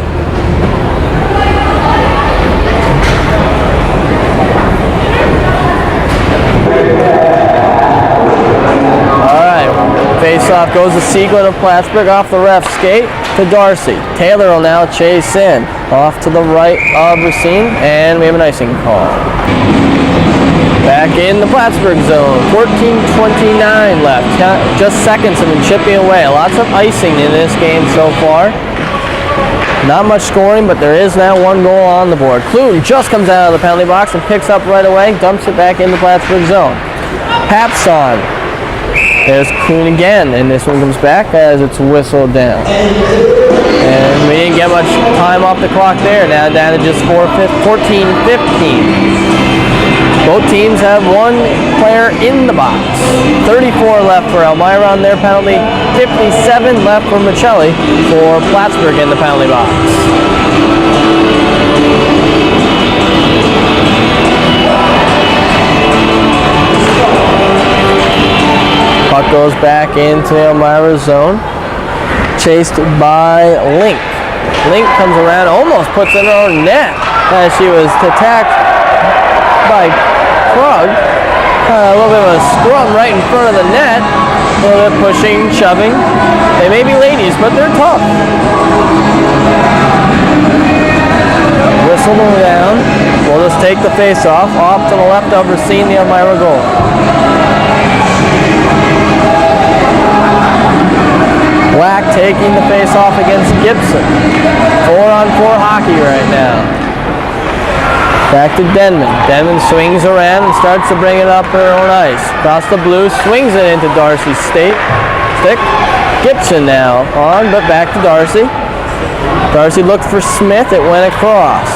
Face-off goes to Sieglin of Plattsburgh off the ref skate to Darcy. Taylor will now chase in. Off to the right of Racine, and we have an icing call. Back in the Plattsburgh zone, 14:29 left. Just seconds have been chipping away. Lots of icing in this game so far. Not much scoring, but there is now one goal on the board. Kloon just comes out of the penalty box and picks up right away, dumps it back in the Plattsburgh zone. Papson. There's Kloon again, and this one comes back as it's whistled down. And we didn't get much time off the clock there. Now down to just 14:15. Both teams have one player in the box. 34 left for Elmira on their penalty. 57 left for Michelli for Plattsburgh in the penalty box. Puck goes back into Elmira's zone. Chased by Link. Link comes around, almost puts in her own net as she was attacked by Krug. A little bit of a scrum right in front of the net. A little bit pushing, shoving. They may be ladies, but they're tough. dribble down. We'll just take the face off to the left of Racine, the Elmira goal. Black taking the face off against Gibson. 4-on-4 hockey right now. Back to Denman. Denman swings around and starts to bring it up her own ice. Across the blue, swings it into Darcy's stick. Gibson now on, but back to Darcy. Darcy looked for Smith, it went across.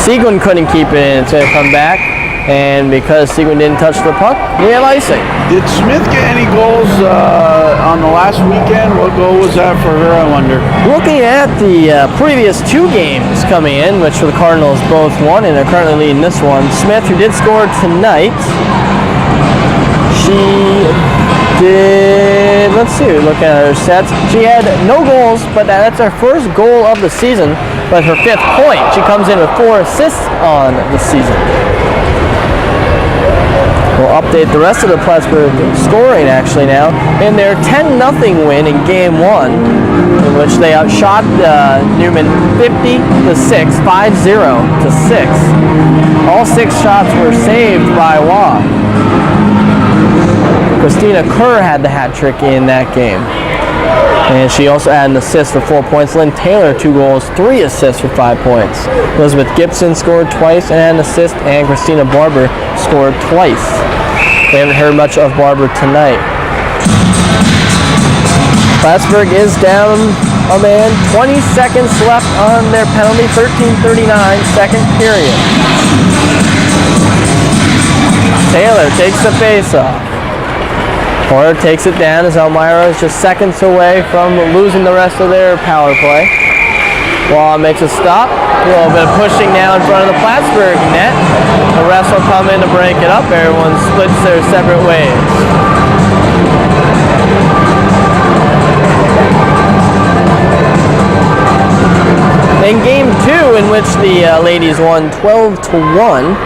Seguin couldn't keep it in, so it come back. And because Seguin didn't touch the puck, we have icing. Did Smith get any goals on the last weekend? What goal was that for her, I wonder? Looking at the previous two games coming in, which for the Cardinals both won, and they're currently leading this one, Smith, who did score tonight, she did, let's see, look at her stats. She had no goals, but that's her first goal of the season, but her 5th point. She comes in with 4 assists on the season. We'll update the rest of the Plattsburgh scoring actually now in their 10-0 win in Game 1, in which they outshot Newman 50-6, 5-0-6. All 6 shots were saved by Waugh. Christina Kerr had the hat trick in that game. And she also had an assist for 4 points. Lynn Taylor, 2 goals, 3 assists for 5 points. Elizabeth Gibson scored twice and had an assist, and Christina Barber scored twice. We haven't heard much of Barber tonight. Plattsburgh is down a man. 20 seconds left on their penalty. 13:39, second period. Taylor takes the face-off. Porter takes it down as Elmira is just seconds away from losing the rest of their power play. Waugh makes a stop. A little bit of pushing now in front of the Plattsburgh net. The refs will come in to break it up. Everyone splits their separate ways. In Game 2, in which the ladies won 12-1,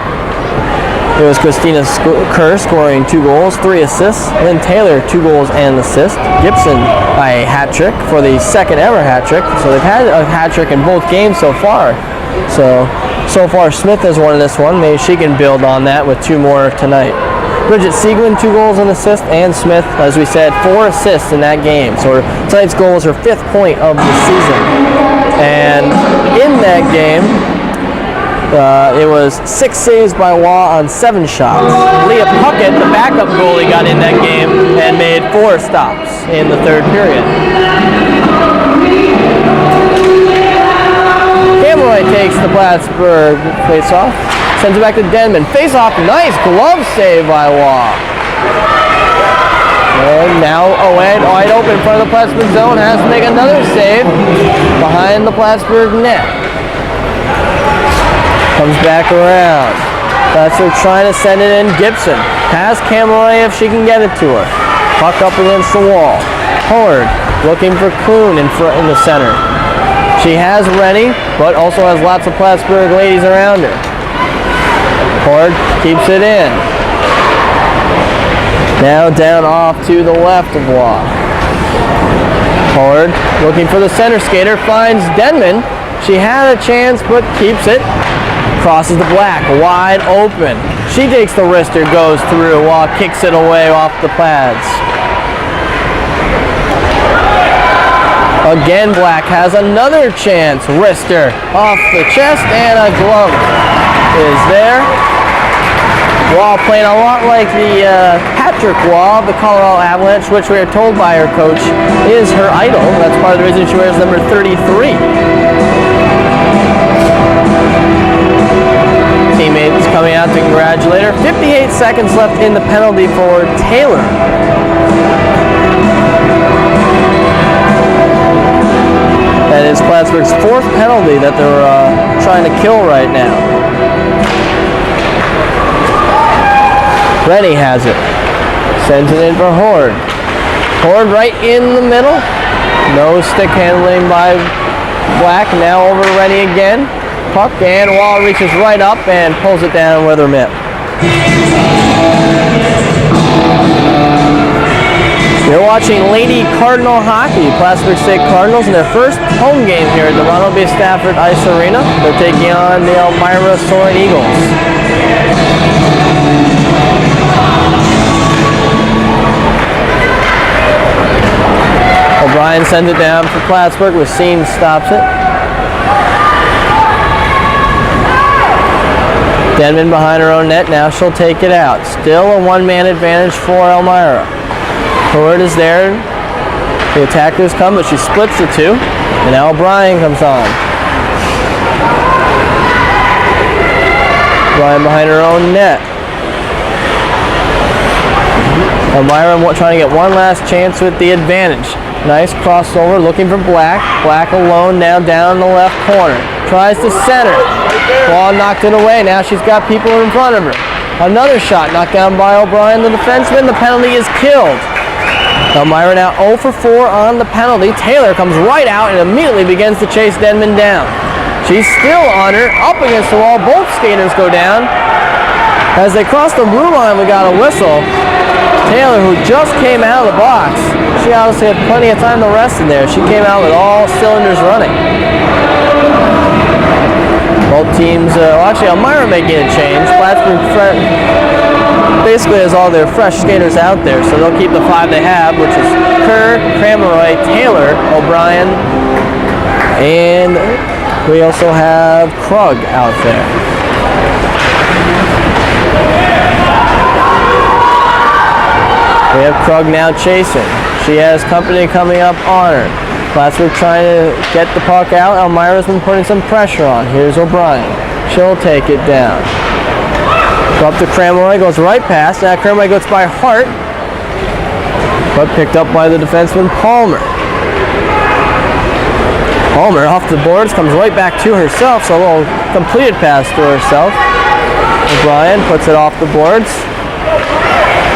it was Christina Kerr scoring 2 goals, 3 assists. Lynn Taylor, 2 goals and an assist. Gibson by a hat trick for the second ever hat trick. So they've had a hat trick in both games so far. So far Smith has won this one. Maybe she can build on that with 2 more tonight. Bridget Seguin, 2 goals and an assist. And Smith, as we said, 4 assists in that game. So tonight's goal was her 5th point of the season. And in that game, it was 6 saves by Waugh on 7 shots. Leah Puckett, the backup goalie, got in that game and made 4 stops in the 3rd period. Cameroy takes the Plattsburgh face-off, sends it back to Denman. Face-off, nice glove save by Waugh. And now wide open in front of the Plattsburgh zone, has to make another save behind the Plattsburgh net. Comes back around. Plattsburgh trying to send it in. Gibson has Cameroy if she can get it to her. Puck up against the wall. Howard looking for Kuhn in the center. She has Rennie, but also has lots of Plattsburgh ladies around her. Howard keeps it in. Now down off to the left of Waugh. Howard looking for the center skater, finds Denman. She had a chance, but keeps it. Crosses the black, wide open. She takes the wrister, goes through, Waugh kicks it away off the pads. Again, Black has another chance. Wrister off the chest, and a glove is there. Waugh playing a lot like the Patrick Waugh of the Colorado Avalanche, which we are told by her coach is her idol. That's part of the reason she wears number 33. Teammates coming out to congratulate her. 58 seconds left in the penalty for Taylor. That is Plattsburgh's 4th penalty that they're trying to kill right now. Rennie has it. Sends it in for Horde. Horde right in the middle. No stick handling by Black. Now over to Rennie again. Puck, and Waugh reaches right up and pulls it down with her mitt. You're watching Lady Cardinal hockey. Plattsburgh State Cardinals in their first home game here at the Ronald B. Stafford Ice Arena. They're taking on the Elmira Soaring Eagles. O'Brien sends it down for Plattsburgh. Racine stops it. Denman behind her own net. Now she'll take it out. Still a one-man advantage for Elmira. Forward is there. The attackers come, but she splits the two. And now O'Brien comes on. O'Brien behind her own net. Elmira trying to get one last chance with the advantage. Nice crossover, looking for Black. Black alone now down in the left corner. Tries to center. Ball knocked it away. Now she's got people in front of her. Another shot knocked down by O'Brien, the defenseman. The penalty is killed. Elmira now 0 for 4 on the penalty. Taylor comes right out and immediately begins to chase Denman down. She's still on her, up against the wall. Both skaters go down. As they cross the blue line, we got a whistle. Taylor, who just came out of the box, she obviously had plenty of time to rest in there. She came out with all cylinders running. Both teams, actually Elmira making a change. Plattsburgh basically has all their fresh skaters out there, so they'll keep the 5 they have, which is Kerr, Crameroy, Taylor, O'Brien, and we also have Krug out there. We have Krug now chasing. She has company coming up on her. Plattsburgh trying to get the puck out. Elmira's been putting some pressure on. Here's O'Brien. She'll take it down. Go up to Crameroy, goes right past. Now Crameroy goes by Hart, but picked up by the defenseman Palmer. Palmer off the boards, comes right back to herself, so a little completed pass to herself. O'Brien puts it off the boards.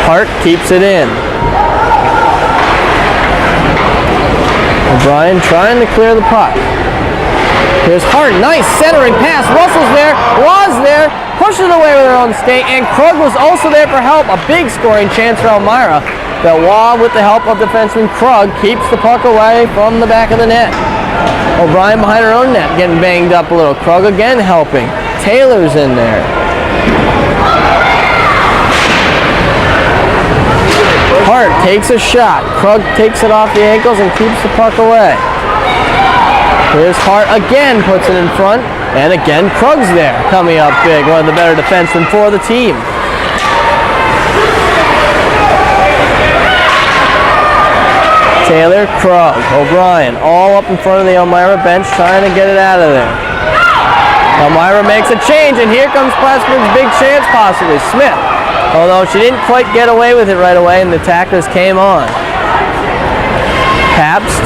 Hart keeps it in. O'Brien trying to clear the puck. Here's Hart, nice centering pass. Russell's there, was there, pushes it away with her own skate, and Krug was also there for help. A big scoring chance for Elmira. But Waugh, with the help of defenseman Krug, keeps the puck away from the back of the net. O'Brien behind her own net, getting banged up a little. Krug again helping. Taylor's in there. Hart takes a shot. Krug takes it off the ankles and keeps the puck away. Here's Hart again, puts it in front. And again, Krug's there, coming up big. One of the better defensemen for the team. Taylor, Krug, O'Brien, all up in front of the Elmira bench, trying to get it out of there. Elmira makes a change, and here comes Plattsburgh's big chance, possibly. Smith. Although she didn't quite get away with it right away, and the attackers came on. Pabst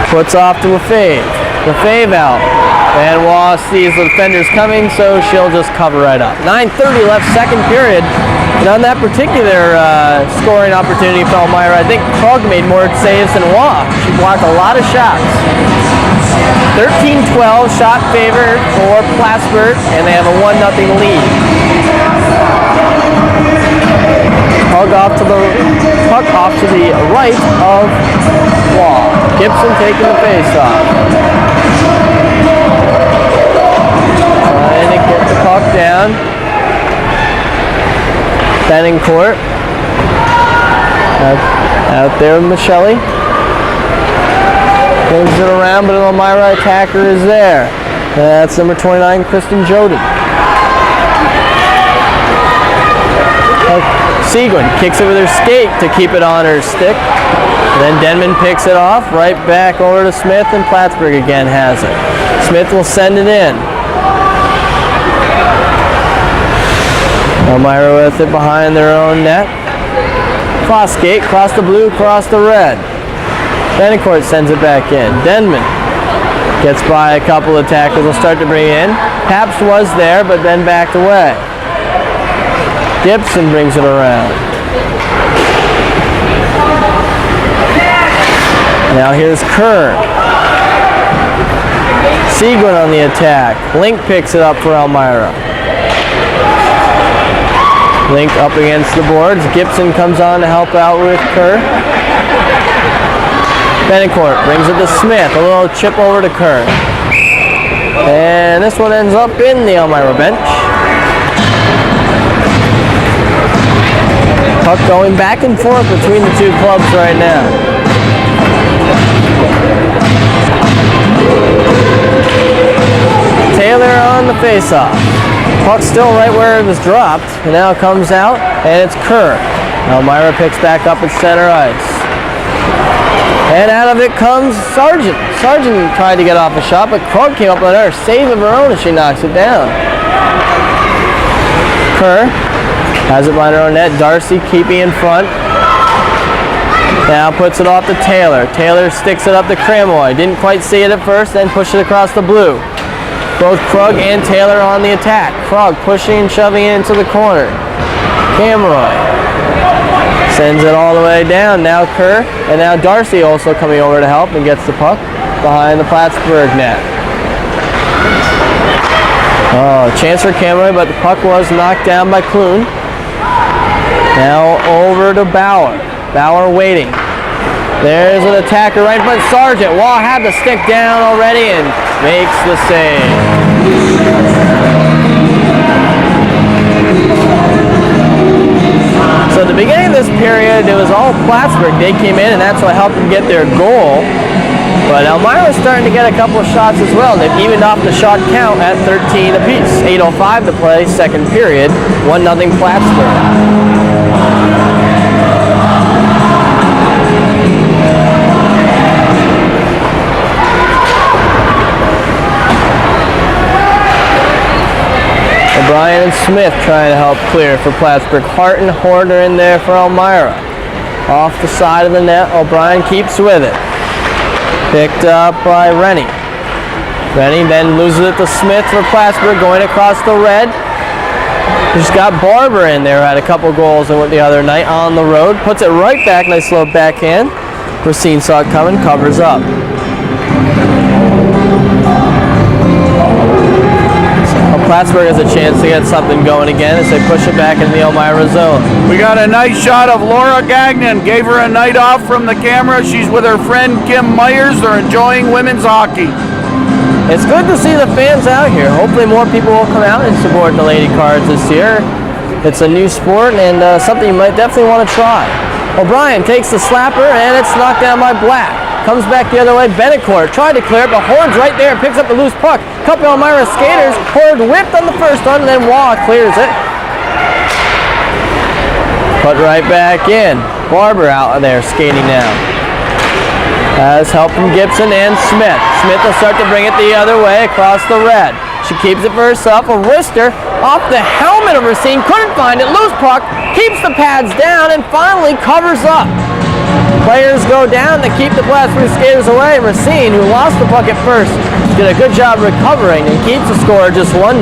puts off to Lefebvre. Lefebvre out. And Waugh sees the defenders coming, so she'll just cover right up. 9:30 left, second period. And on that particular scoring opportunity for Elmira, I think Krug made more saves than Waugh. She blocked a lot of shots. 13-12 shot favor for Plattsburgh, and they have a 1-0 lead. Puck off to the right of Waugh. Gibson taking the face-off. Trying to get the puck down. Benincourt. Out there with Michelli. Moves it around, but an Elmira attacker is there. That's number 29, Kristen Joden. Seguin kicks it with her skate to keep it on her stick. Then Denman picks it off, right back over to Smith, and Plattsburgh again has it. Smith will send it in. Elmira with it behind their own net. Cross skate, cross the blue, cross the red. Benincourt sends it back in. Denman gets by a couple of tackles. Will start to bring it in. Pabst was there, but then backed away. Gibson brings it around. Now here's Kerr. Seguin on the attack. Link picks it up for Elmira. Link up against the boards. Gibson comes on to help out with Kerr. Betancourt brings it to Smith. A little chip over to Kerr. And this one ends up in the Elmira bench. Puck going back and forth between the two clubs right now. Taylor on the face-off. Puck still right where it was dropped, and now it comes out, and it's Kerr. Elmira picks back up at center ice. And out of it comes Sargent. Sargent tried to get off a shot, but Krug came up on her. Save of her own, and she knocks it down. Kerr has it behind her own net. Darcy keeping in front. Now puts it off to Taylor. Taylor sticks it up to Cramoy. Didn't quite see it at first, then pushed it across the blue. Both Krug and Taylor on the attack. Krug pushing and shoving it into the corner. Camroy sends it all the way down. Now Kerr, and now Darcy also coming over to help and gets the puck behind the Plattsburgh net. Oh, chance for Camroy, but the puck was knocked down by Clune. Now over to Bauer. Bauer waiting. There's an attacker right in front. Sargent. Wall had the stick down already and makes the save. So at the beginning of this period, it was all Plattsburgh. They came in and that's what helped them get their goal. But Elmira is starting to get a couple of shots as well. They've evened off the shot count at 13 apiece. 8:05 to play, second period. 1-0 Plattsburgh. O'Brien and Smith trying to help clear for Plattsburgh. Hart and Horner in there for Elmira. Off the side of the net, O'Brien keeps with it. Picked up by Rennie. Rennie then loses it to Smith for Plattsburgh, going across the red. Just got Barber in there, had a couple goals the other night on the road. Puts it right back, nice slow backhand. Racine saw it coming, covers up. Plattsburgh has a chance to get something going again as they push it back into the Elmira zone. We got a nice shot of Laura Gagnon. Gave her a night off from the camera. She's with her friend Kim Myers. They're enjoying women's hockey. It's good to see the fans out here. Hopefully more people will come out and support the Lady Cards this year. It's a new sport and something you might definitely want to try. O'Brien takes the slapper and it's knocked down by Black. Comes back the other way. Betancourt tried to clear it, but Horn's right there. Picks up the loose puck. Couple Elmira skaters. Horn whipped on the first one, and then Waugh clears it. Put right back in. Barber out of there skating now. Has help from Gibson and Smith. Smith will start to bring it the other way across the red. She keeps it for herself. A wrister off the helmet of Racine. Couldn't find it. Loose puck. Keeps the pads down and finally covers up. Players go down to keep the Plattsburgh skaters away. Racine, who lost the puck at first, did a good job recovering and keeps the score just 1-0.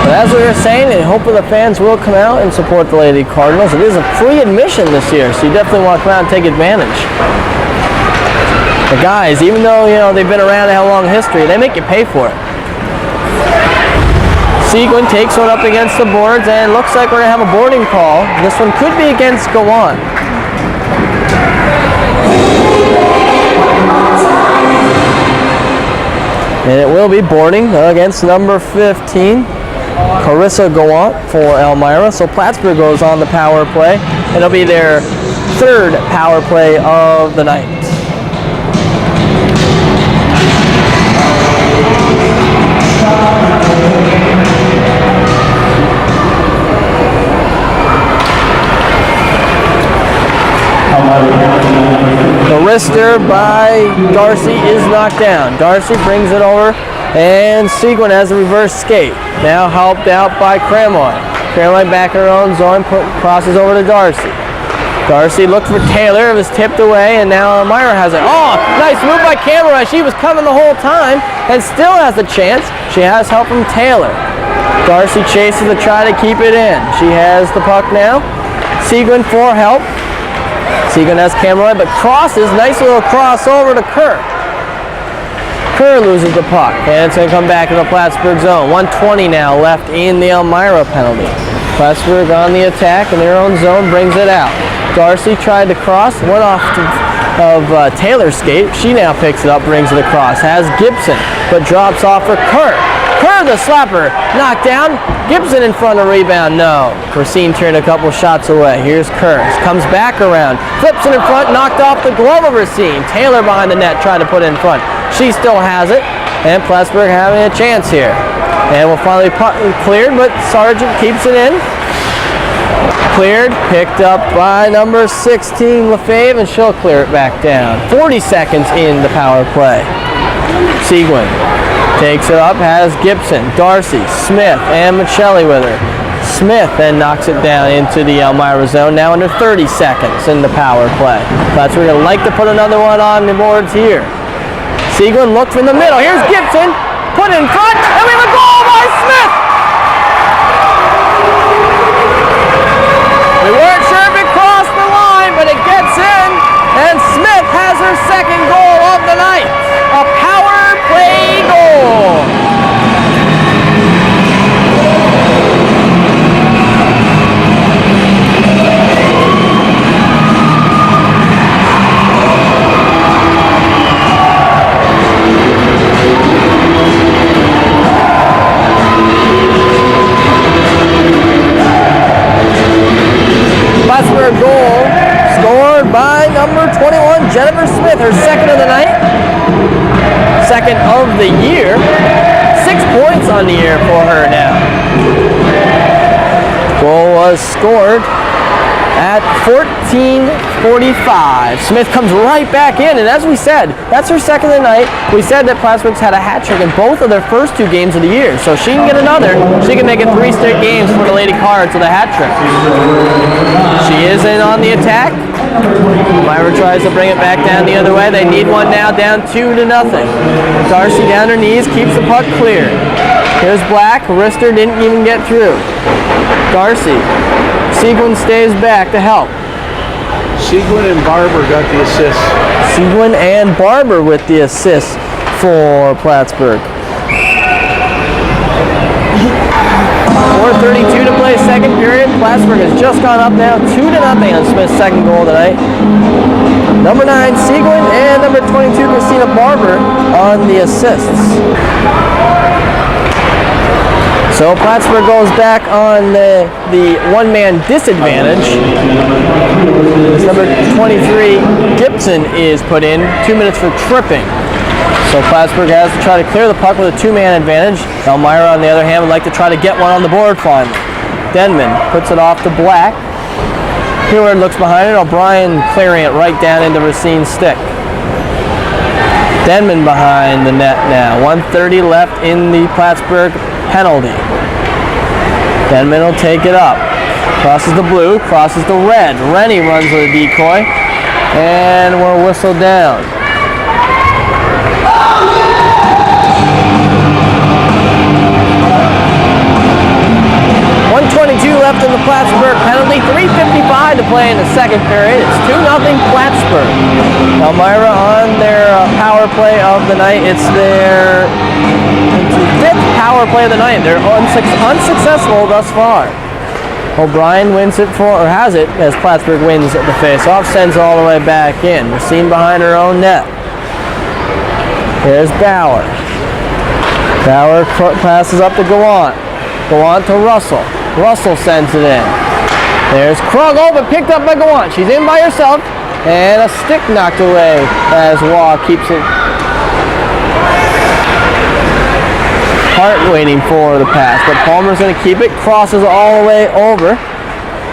But as we were saying, and hopefully the fans will come out and support the Lady Cardinals. It is a free admission this year, so you definitely want to come out and take advantage. The guys, even though they've been around and have a long history, they make you pay for it. Seguin takes one up against the boards, and looks like we're going to have a boarding call. This one could be against Gawan. And it will be boarding against number 15, Carissa Gawant for Elmira. So Plattsburgh goes on the power play. It'll be their third power play of the night. The wrister by Darcy is knocked down. Darcy brings it over, and Seguin has a reverse skate. Now helped out by Cramoy. Cramoy back in her own zone, crosses over to Darcy. Darcy looked for Taylor, it was tipped away, and now Elmira has it. Oh, nice move by Camera. She was coming the whole time, and still has a chance. She has help from Taylor. Darcy chases to try to keep it in. She has the puck now. Seguin for help. Seguin has Cameron, but crosses. Nice little crossover to Kerr. Kerr loses the puck, and it's going to come back in the Plattsburgh zone. 1:20 now left in the Elmira penalty. Plattsburgh on the attack in their own zone, brings it out. Darcy tried to cross, went off of Taylor's skate. She now picks it up, brings it across. Has Gibson, but drops off for Kerr. Kerr, the slapper, knocked down. Gibson in front of rebound, no. Racine turned a couple shots away. Here's Kerr, comes back around, flips it in front, knocked off the glove of Racine. Taylor behind the net, tried to put it in front. She still has it, and Plattsburgh having a chance here. And we'll finally cleared, but Sargent keeps it in. Cleared, picked up by number 16, Lefebvre, and she'll clear it back down. 40 seconds in the power play. Seguin takes it up, has Gibson, Darcy, Smith, and Michelli with her. Smith then knocks it down into the Elmira zone, now under 30 seconds in the power play. Plattsburgh would like to put another one on the boards here. Seguin looks in the middle. Here's Gibson, put in front, and we have a goal by Smith! We weren't sure if it crossed the line, but it gets in, and Smith has her second goal of the night. A power play goal. Plattsburgh goal scored by number 21, Jennifer Smith, her second of the night, second of the year. 6 points on the year for her now. Goal was scored at 14:45. Smith comes right back in, and as we said, that's her second of the night. We said that Plattsburgh's had a hat trick in both of their first 2 games of the year, so she can get another. She can make it 3 straight games for the Lady Cards with a hat trick. She is in on the attack. Myra tries to bring it back down the other way. They need one now, down 2-0. Darcy down her knees, keeps the puck clear. Here's Black. Rister didn't even get through. Darcy. Seguin stays back to help. Seguin and Barber got the assist. Seguin and Barber with the assist for Plattsburgh. 4:32 to play, second period. Plattsburgh has just gone up now 2-0 on Smith's second goal tonight. Number 9, Seguin, and number 22, Christina Barber on the assists. So Plattsburgh goes back on the one-man disadvantage. As number 23, Gibson, is put in. 2 minutes for tripping. So Plattsburgh has to try to clear the puck with a 2-man advantage. Elmira, on the other hand, would like to try to get one on the board finally. Denman puts it off to Black. Hayward looks behind it. O'Brien clearing it right down into Racine's stick. Denman behind the net now. 1:30 left in the Plattsburgh penalty. Denman will take it up. Crosses the blue, crosses the red. Rennie runs with a decoy, and we're whistled down. 1:22 left in the Plattsburgh penalty. 3:55 to play in the second period. It's 2-0 Plattsburgh. Elmira on their power play of the night. It's their 5th power play of the night. They're unsuccessful thus far. O'Brien wins it or has it as Plattsburgh wins the face-off, sends it all the way back in. Racine behind her own net. Here's Bauer. Bauer passes up to Gallant. Gallant to Russell. Russell sends it in. There's Krug, but picked up by Gallant. She's in by herself, and a stick knocked away as Waugh keeps it. Hart waiting for the pass, but Palmer's going to keep it. Crosses all the way over.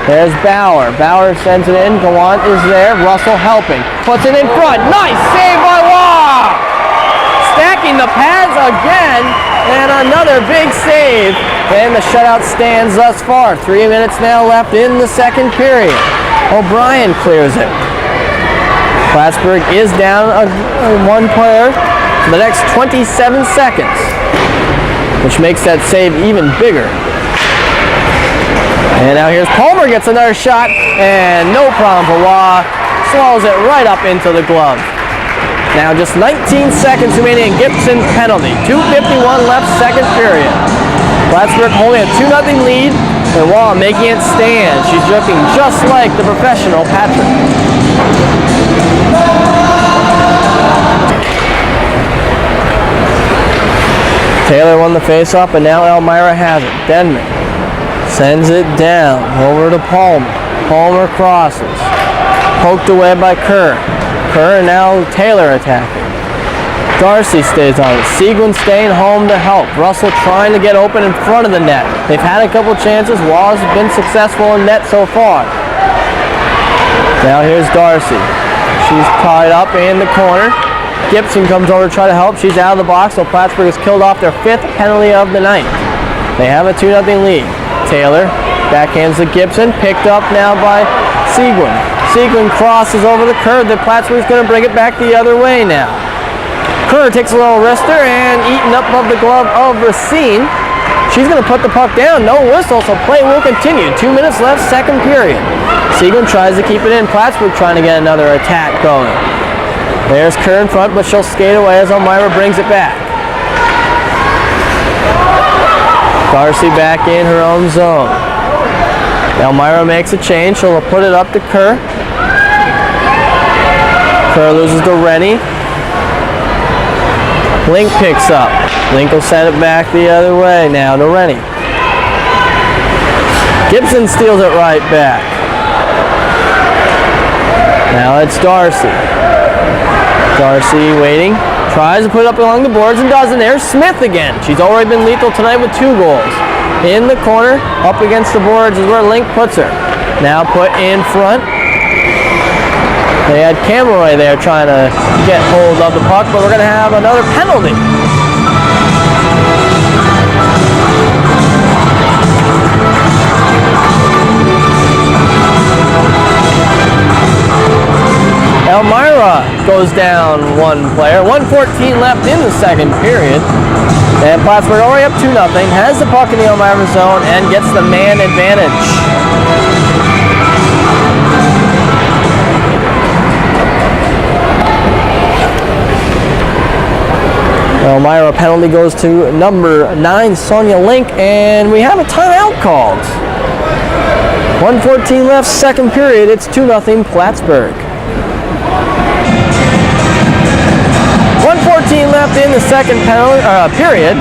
There's Bauer. Bauer sends it in. Gallant is there. Russell helping. Puts it in front. Nice save by Waugh! Stacking the pads again, and another big save. And the shutout stands thus far. 3 minutes now left in the second period. O'Brien clears it. Plattsburgh is down one player for the next 27 seconds. which makes that save even bigger. And now here's Palmer, gets another shot, and no problem for Waugh. Swallows it right up into the glove. Now just 19 seconds remaining in Gibson's penalty. 2:51 left, second period. Plattsburgh holding a 2-0 lead, and Waugh making it stand. She's looking just like the professional Patrick. Taylor won the face-off, and now Elmira has it. Denman sends it down over to Palmer. Palmer crosses. Poked away by Kerr. Kerr, and now Taylor attacking. Darcy stays on it. Seguin staying home to help. Russell trying to get open in front of the net. They've had a couple chances. Waugh's been successful in net so far. Now here's Darcy. She's tied up in the corner. Gibson comes over to try to help. She's out of the box, so Plattsburgh has killed off their 5th penalty of the night. They have a 2-0 lead. Taylor backhands to Gibson, picked up now by Seguin. Seguin crosses over the curve. The Plattsburgh's going to bring it back the other way now. Kerr takes a little wrister and eaten up of the glove of Racine. She's going to put the puck down. No whistle, so play will continue. 2 minutes left, second period. Seguin tries to keep it in. Plattsburgh trying to get another attack going. There's Kerr in front, but she'll skate away as Elmira brings it back. Darcy back in her own zone. Elmira makes a change. She'll put it up to Kerr. Kerr loses to Rennie. Link picks up. Link will send it back the other way now to Rennie. Gibson steals it right back. Now it's Darcy. Darcy waiting. Tries to put it up along the boards and doesn't. There's Smith again. She's already been lethal tonight with 2 goals. In the corner, up against the boards is where Link puts her. Now put in front. They had Cameroy there trying to get hold of the puck, but we're going to have another penalty. Elmira goes down 1 player. 1:14 left in the second period. And Plattsburgh already up 2-0. Has the puck in the Elmira zone and gets the man advantage. Elmira penalty goes to number 9, Sonia Link, and we have a timeout called. 1:14 left, second period. It's 2-0 Plattsburgh. 1:14 left in the second period.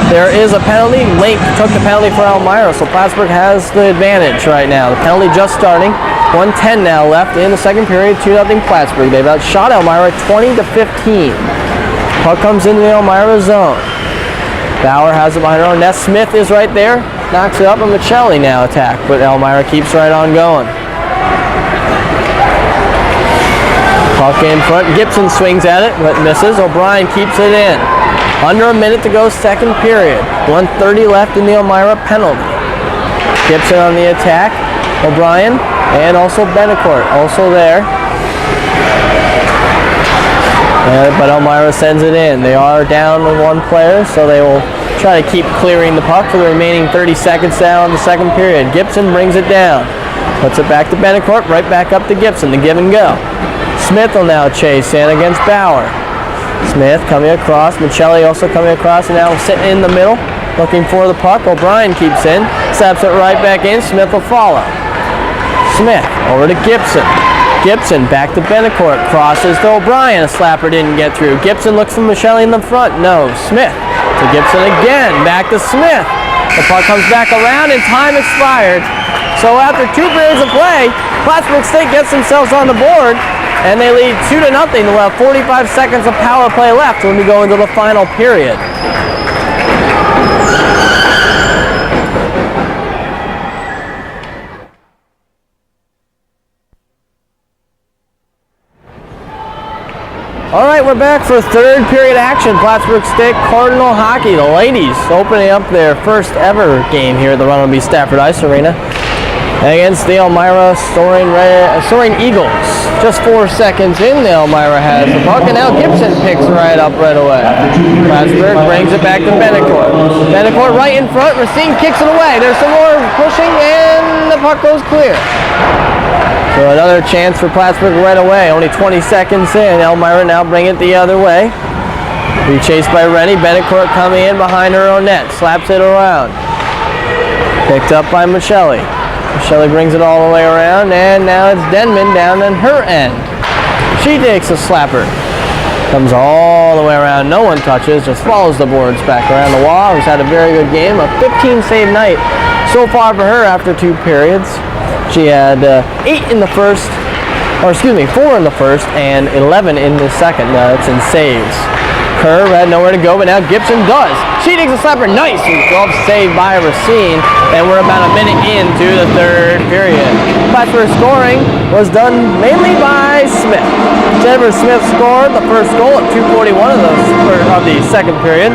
There is a penalty. Link took the penalty for Elmira, so Plattsburgh has the advantage right now. The penalty just starting. 1:10 now left in the second period. 2-0 Plattsburgh. They've outshot Elmira 20-15. Puck comes into the Elmira zone. Bauer has it behind her own net. Smith is right there. Knocks it up, and Michelli now attack, but Elmira keeps right on going. Puck in front. Gibson swings at it, but misses. O'Brien keeps it in. Under a minute to go, second period. 1:30 left in the Elmira penalty. Gibson on the attack. O'Brien and also Benecourt also there. But Elmira sends it in. They are down with 1 player, so they will try to keep clearing the puck for the remaining 30 seconds now in the second period. Gibson brings it down. Puts it back to Benecourt, right back up to Gibson, the give and go. Smith will now chase in against Bauer. Smith coming across, Michelli also coming across, and now sitting in the middle, looking for the puck. O'Brien keeps in, steps it right back in, Smith will follow. Smith over to Gibson. Gibson back to Benecourt, crosses to O'Brien, a slapper didn't get through. Gibson looks for Michelli in the front, no. Smith to Gibson again, back to Smith. The puck comes back around and time expired. So after 2 periods of play, Plattsburgh State gets themselves on the board, and they lead 2-0. They'll have 45 seconds of power play left when we go into the final period. All right, we're back for third period action. Plattsburgh State Cardinal hockey. The ladies opening up their first ever game here at the Ronald B. Stafford Ice Arena. against the Elmira Soaring Eagles. Just 4 seconds in, the Elmira has the puck, and now Gibson picks right up right away. Plattsburgh brings it back to Benecourt. Benecourt right in front, Racine kicks it away. There's some more pushing, and the puck goes clear. So another chance for Plattsburgh right away. Only 20 seconds in. Elmira now bring it the other way. Be chased by Rennie. Benecourt coming in behind her own net. Slaps it around. Picked up by Michelli. Michelli brings it all the way around, and now it's Denman down on her end. She takes a slapper. Comes all the way around. No one touches. Just follows the boards back around the wall. Who's had a very good game. A 15 save night so far for her after 2 periods. She had 4 in the first and 11 in the second. That's in saves. Kerr had nowhere to go, but now Gibson does. She takes a slapper. Nice glove save by Racine, and we're about a minute into the 3rd period. Plattsburgh scoring was done mainly by Smith. Jennifer Smith scored the first goal at 2:41 of the 2nd period.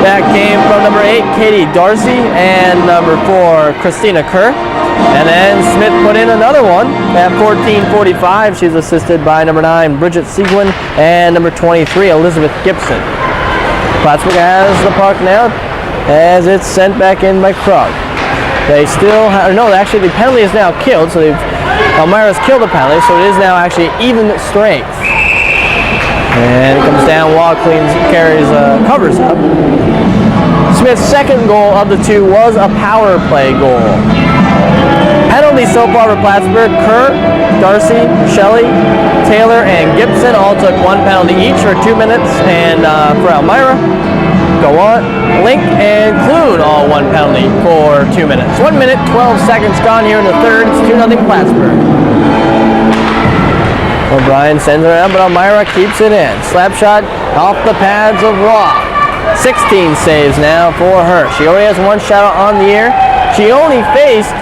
That came from number 8, Katie Darcy, and number 4, Christina Kerr. And then Smith put in another one at 14:45. She's assisted by number 9, Bridget Seguin, and number 23, Elizabeth Gibson. Plattsburgh has the puck now as it's sent back in by Krug. They still have, no, actually the penalty is now killed, so Elmira's killed the penalty, so it is now actually even strength. And it comes down, Wall covers up. Smith's second goal of the 2 was a power play goal. Penalties so far for Plattsburgh: Kerr, Darcy, Shelley, Taylor, and Gibson all took 1 penalty each for 2 minutes, and for Elmira, Link and Clune all 1 penalty for 2 minutes. 1 minute, 12 seconds gone here in the 3rd. It's 2-0 Plattsburgh. O'Brien sends it around, but Elmira keeps it in. Slap shot off the pads of Roth. 16 saves now for her. She only has 1 shot on the year. She only faced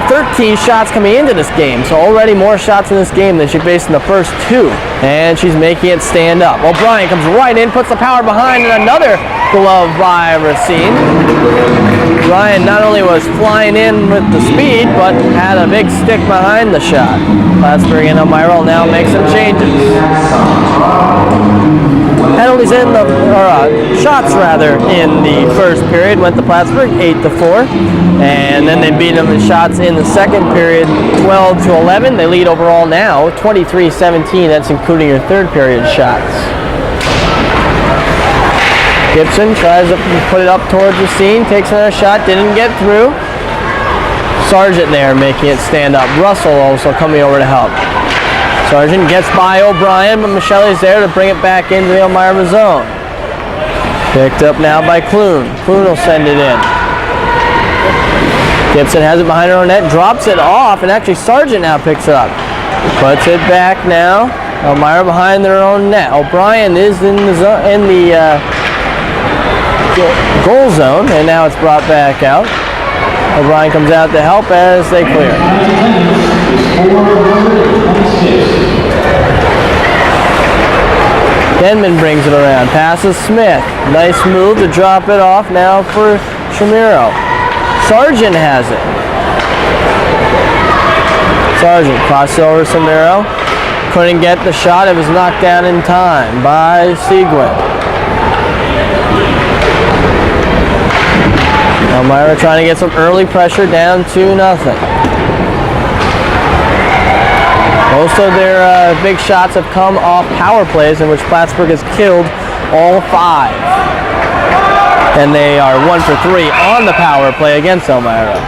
13 shots coming into this game, so already more shots in this game than she faced in the first 2, and she's making it stand up. O'Brien comes right in, puts the power behind, and another glove by Racine. Ryan not only was flying in with the speed, but had a big stick behind the shot. Plattsburgh and Elmira will now make some changes. Penalties in the, shots rather, in the first period went to Plattsburgh 8-4, and then they beat them in shots in the second period 12-11. They lead overall now 23-17. That's including your 3rd period shots. Gibson tries to put it up towards Racine, takes another shot, didn't get through. Sargent there making it stand up. Russell also coming over to help. Sargent gets by O'Brien, but Michelli's there to bring it back into the Elmira zone. Picked up now by Clune. Clune will send it in. Gibson has it behind her own net, drops it off, and actually Sargent now picks it up. Puts it back now. Elmira behind their own net. O'Brien is in the goal zone, and now it's brought back out. O'Brien comes out to help as they clear. Denman brings it around, passes Smith. Nice move to drop it off now for Shamiro. Sargent has it. Sargent crosses over Shamiro. Couldn't get the shot. It was knocked down in time by Seguin. Elmira trying to get some early pressure, down 2-0. Most of their big shots have come off power plays in which Plattsburgh has killed all 5. And they are 1 for 3 on the power play against Elmira.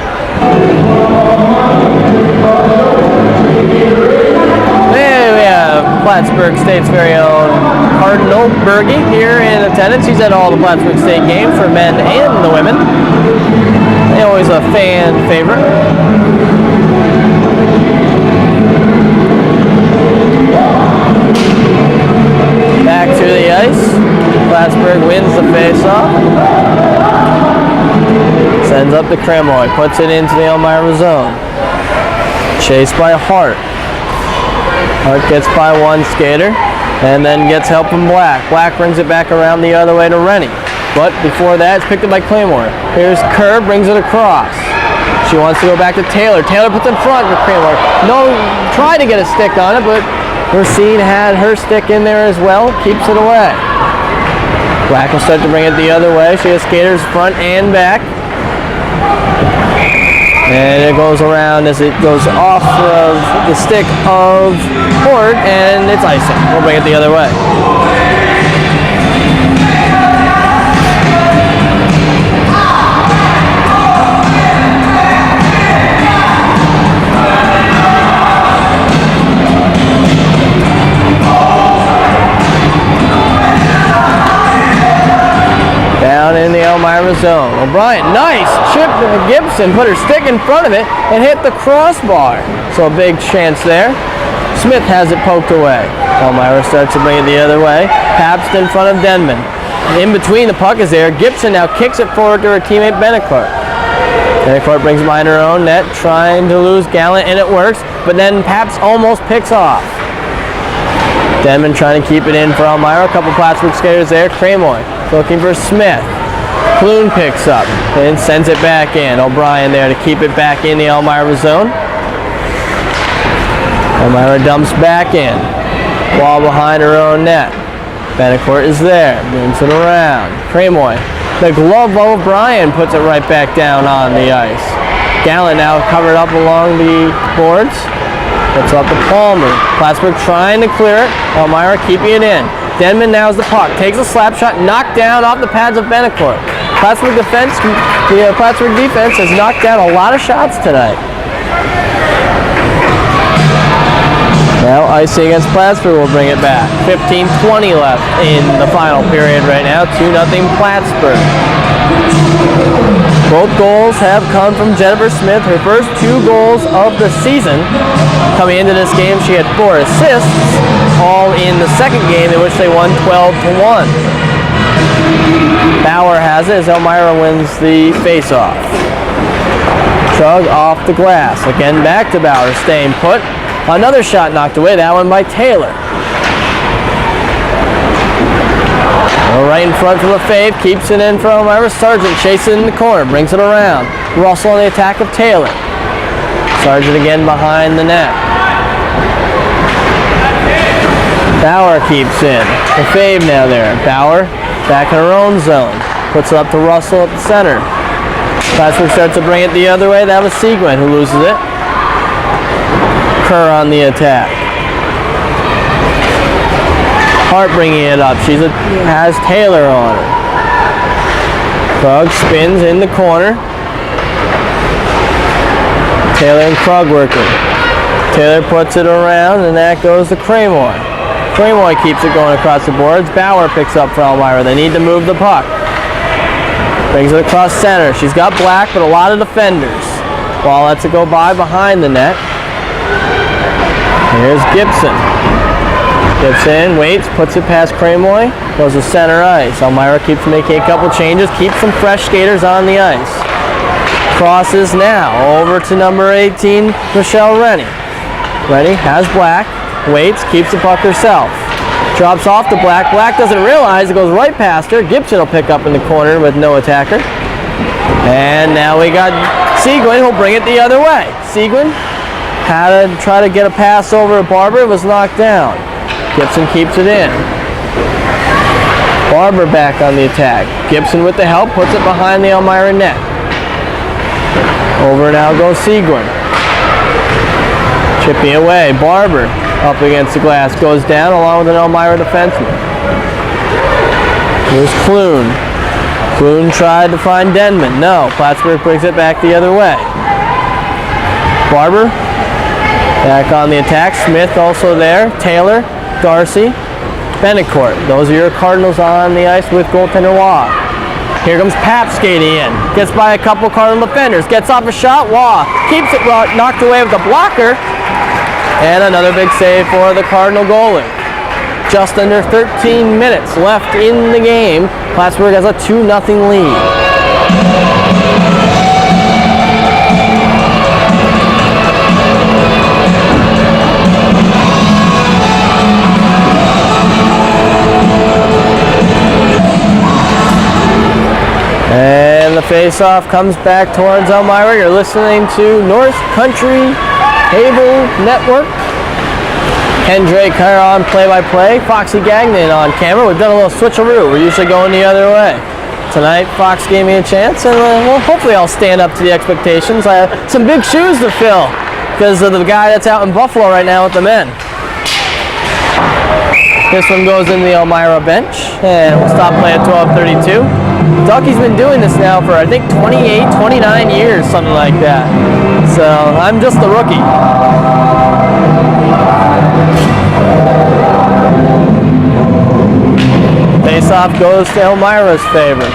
There we have Plattsburgh State's very own Cardinal Berge here in attendance. He's at all the Plattsburgh State games for men and the women. They're always a fan favorite. Back to the ice. Plattsburgh wins the face-off. Sends up to Kremoy. Puts it into the Elmira zone. Chased by Hart. Hart gets by 1 skater and then gets help from Black. Black brings it back around the other way to Rennie. But before that, it's picked up by Claymore. Here's Kerr, brings it across. She wants to go back to Taylor. Taylor puts in front for Cradler. No, tried to get a stick on it, but Racine had her stick in there as well. Keeps it away. Black will start to bring it the other way. She has skaters front and back. And it goes around as it goes off of the stick of Hort, and it's icing. We'll bring it the other way. Down in the Elmira zone. O'Brien, nice chip. Gibson put her stick in front of it and hit the crossbar. So a big chance there. Smith has it poked away. Elmira starts to bring it the other way. Pabst in front of Denman. In between, the puck is there. Gibson now kicks it forward to her teammate Benecourt. Benecourt brings it behind her own net, trying to lose Gallant, and it works. But then Pabst almost picks off. Denman trying to keep it in for Elmira. A couple Plattsburgh skaters there. Cramoy looking for Smith. Clune picks up and sends it back in. O'Brien there to keep it back in the Elmira zone. Elmira dumps back in. Ball behind her own net. Benecourt is there. Moves it around. Cramoy. The glove of O'Brien puts it right back down on the ice. Gallant now covered up along the boards. Puts up to Palmer. Plattsburgh trying to clear it. Elmira keeping it in. Denman now has the puck. Takes a slap shot, knocked down off the pads of Benecourt. Plattsburgh defense has knocked down a lot of shots tonight. Now icing against Plattsburgh will bring it back. 15:20 left in the final period right now. 2-0 Plattsburgh. Both goals have come from Jennifer Smith. Her first 2 goals of the season. Coming into this game, she had 4 assists, all in the second game in which they won 12-1. Bauer has it as Elmira wins the face-off. Chug off the glass. Again back to Bauer, staying put. Another shot knocked away, that one by Taylor. Right in front for Lefebvre, keeps it in for Elmira. Sargent chases it in the corner, brings it around. Russell on the attack of Taylor. Sargent again behind the net. Bauer keeps in. Lefebvre now there. Bauer back in her own zone. Puts it up to Russell at the center. Plattsburgh starts to bring it the other way. That was Seguin who loses it. Kerr on the attack. Hart bringing it up. She has Taylor on her. Krug spins in the corner. Taylor and Krug working. Taylor puts it around, and that goes to Cramoy. Cramoy keeps it going across the boards. Bauer picks up for Elmira. They need to move the puck. Brings it across center. She's got Black, but a lot of defenders. Ball lets it go by behind the net. Here's Gibson. Gibson waits, puts it past Cramoy, goes to center ice. Elmira keeps making a couple changes, keeps some fresh skaters on the ice. Crosses now over to number 18, Michelle Rennie. Rennie has Black, waits, keeps the puck herself. Drops off to Black. Black doesn't realize it goes right past her. Gibson will pick up in the corner with no attacker. And now we got Seguin who'll bring it the other way. Seguin had to try to get a pass over to Barber, was knocked down. Gibson keeps it in. Barber back on the attack. Gibson with the help, puts it behind the Elmira net. Over now goes Seguin. Chipping away. Barber up against the glass, goes down along with an Elmira defenseman. Here's Clune. Clune tried to find Denman. No, Plattsburgh brings it back the other way. Barber back on the attack. Smith also there. Taylor, Darcy, Benecourt. Those are your Cardinals on the ice with goaltender Waugh. Here comes Pap skating in. Gets by a couple Cardinal defenders. Gets off a shot. Waugh keeps it knocked away with a blocker. And another big save for the Cardinal goalie. Just under 13 minutes left in the game. Plattsburgh has a 2-0 lead. And And the face-off comes back towards Elmira. You're listening to North Country Cable Network. Ken Drake here on play-by-play. Foxy Gagnon on camera. We've done a little switcheroo. We're usually going the other way. Tonight, Fox gave me a chance, and well, hopefully I'll stand up to the expectations. I have some big shoes to fill because of the guy that's out in Buffalo right now with the men. This one goes in the Elmira bench, and we'll stop play at 12:32. Ducky's been doing this now for, I think, 28, 29 years, something like that. So I'm just a rookie. Face-off goes to Elmira's favor.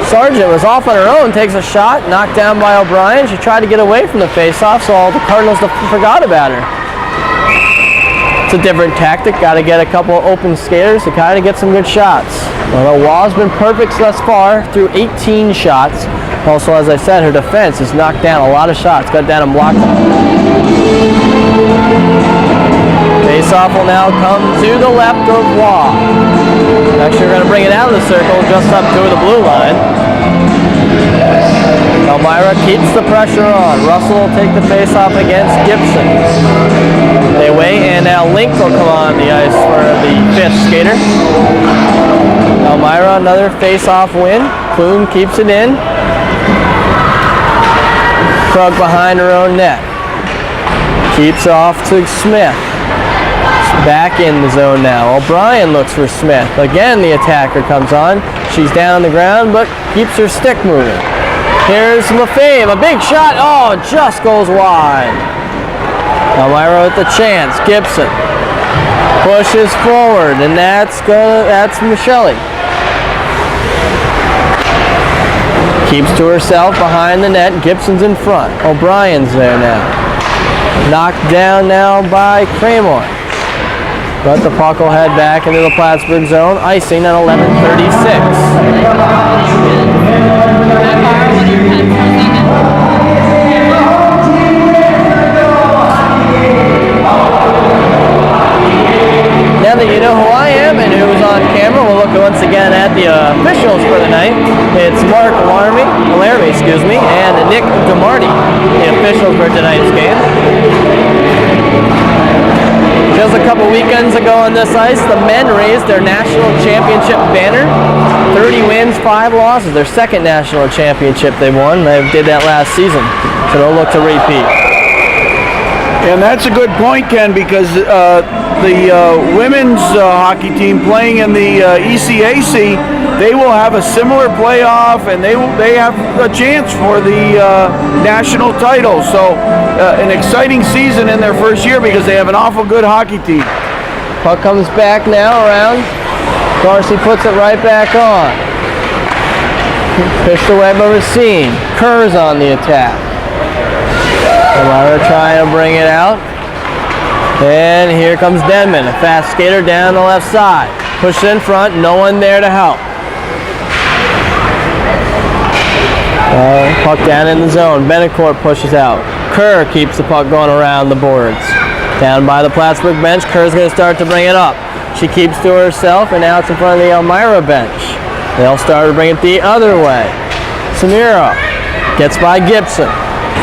Sargent was off on her own, takes a shot, knocked down by O'Brien. She tried to get away from the face-off, so all the Cardinals forgot about her. It's a different tactic. Got to get a couple of open skaters to kind of get some good shots. Well, Wall's been perfect thus far through 18 shots. Also, as I said, her defense has knocked down a lot of shots. Got down and blocked them. Face-off will now come to the left of Wall. Actually, we're going to bring it out of the circle just up to the blue line. Elmira keeps the pressure on. Russell will take the face-off against Gibson. They wait, and now Link will come on the ice for the fifth skater. Elmira, another face-off win. Clune keeps it in. Krug behind her own net. Keeps off to Smith. Back in the zone now. O'Brien looks for Smith. Again, the attacker comes on. She's down on the ground, but keeps her stick moving. Here's Lefebvre, a big shot. Oh, just goes wide. Elmira with the chance. Gibson pushes forward, and that's Michele. Keeps to herself behind the net. Gibson's in front. O'Brien's there now. Knocked down now by Kramer. But the puck will head back into the Plattsburgh zone. Icing at 11:36. Now that you know who I am and who's on camera, we'll look once again at the officials for the night. It's Mark Laramie, and Nick DeMarty, the officials for tonight's game. Just a couple weekends ago on this ice, the men raised their national championship banner. 30 wins, 5 losses. Their second national championship they won. They did that last season, so they'll look to repeat. And that's a good point, Ken, because the women's hockey team playing in the ECAC, they will have a similar playoff, and they have a chance for the national title. So an exciting season in their first year because they have an awful good hockey team. Puck comes back now around. Darcy puts it right back on. Pitched away by Racine. Kerr's on the attack. Elmira trying to bring it out. And here comes Denman, a fast skater down the left side. Pushed in front, no one there to help. Puck down in the zone. Benecourt pushes out. Kerr keeps the puck going around the boards. Down by the Plattsburgh bench, Kerr's going to start to bring it up. She keeps to herself, and now it's in front of the Elmira bench. They'll start to bring it the other way. Samira gets by Gibson.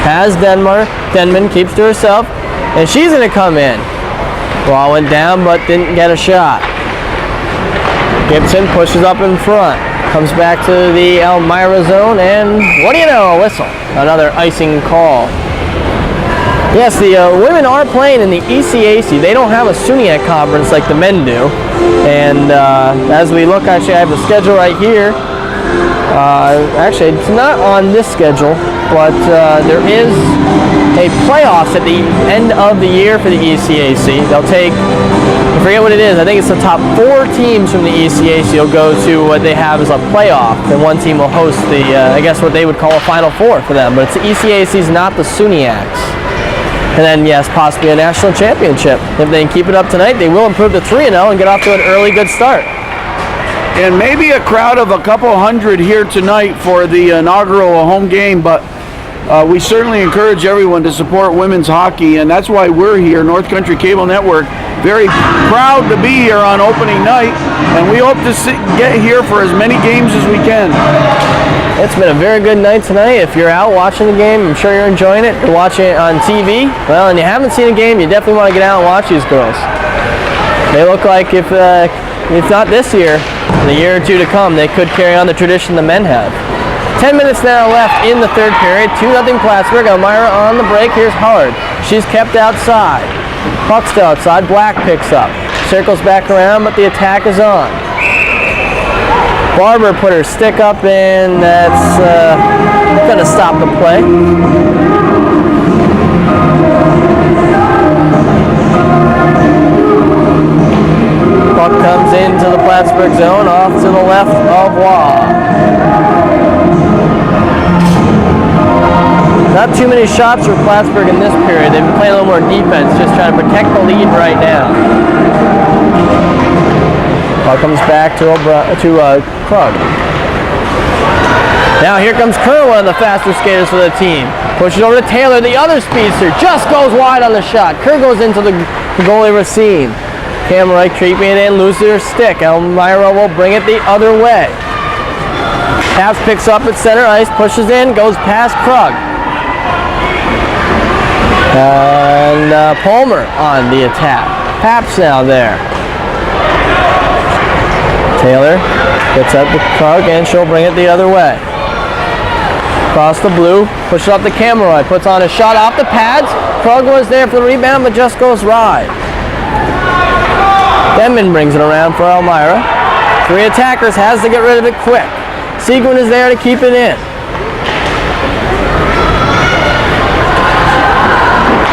Has Denman, keeps to herself, and she's going to come in. Ball went down, but didn't get a shot. Gibson pushes up in front. Comes back to the Elmira zone, and what do you know, a whistle. Another icing call. Yes, the women are playing in the ECAC. They don't have a SUNYAC conference like the men do. And as we look, actually, I have the schedule right here. Actually, it's not on this schedule, but there is a playoffs at the end of the year for the ECAC. They'll take, I forget what it is, I think it's the top 4 teams from the ECAC will go to what they have as a playoff, and one team will host the, I guess what they would call a Final Four for them, but it's the ECACs, not the SUNYACs. And then, yes, possibly a national championship. If they can keep it up tonight, they will improve to 3-0 and get off to an early good start. And maybe a crowd of a couple hundred here tonight for the inaugural home game, but we certainly encourage everyone to support women's hockey, and that's why we're here, North Country Cable Network, very proud to be here on opening night, and we hope to get here for as many games as we can. It's been a very good night tonight. If you're out watching the game, I'm sure you're enjoying it. You're watching it on TV. Well, and you haven't seen a game, you definitely want to get out and watch these girls. They look like if not this year, in a year or two to come, they could carry on the tradition the men have. 10 minutes now left in the third period. 2-0 Plattsburgh. Elmira on the break. Here's Hard. She's kept outside. Puck still outside. Black picks up. Circles back around, but the attack is on. Barber put her stick up, and that's going to stop the play. Puck comes into the Plattsburgh zone, off to the left of Waugh. Not too many shots for Plattsburgh in this period. They've been playing a little more defense, just trying to protect the lead right now. Puck comes back to Krug. Now here comes Kerr, one of the faster skaters for the team. Pushes over to Taylor, the other speedster, just goes wide on the shot. Kerr goes into the goalie Racine. Cameron creeping it in, loses her stick. Elmira will bring it the other way. Paps picks up at center ice, pushes in, goes past Krug. And Palmer on the attack. Paps now there. Taylor gets up to Krug, and she'll bring it the other way. Across the blue, pushes up to Cameron, puts on a shot off the pads. Krug was there for the rebound, but just goes wide. Denman brings it around for Elmira. 3 attackers, has to get rid of it quick. Seguin is there to keep it in.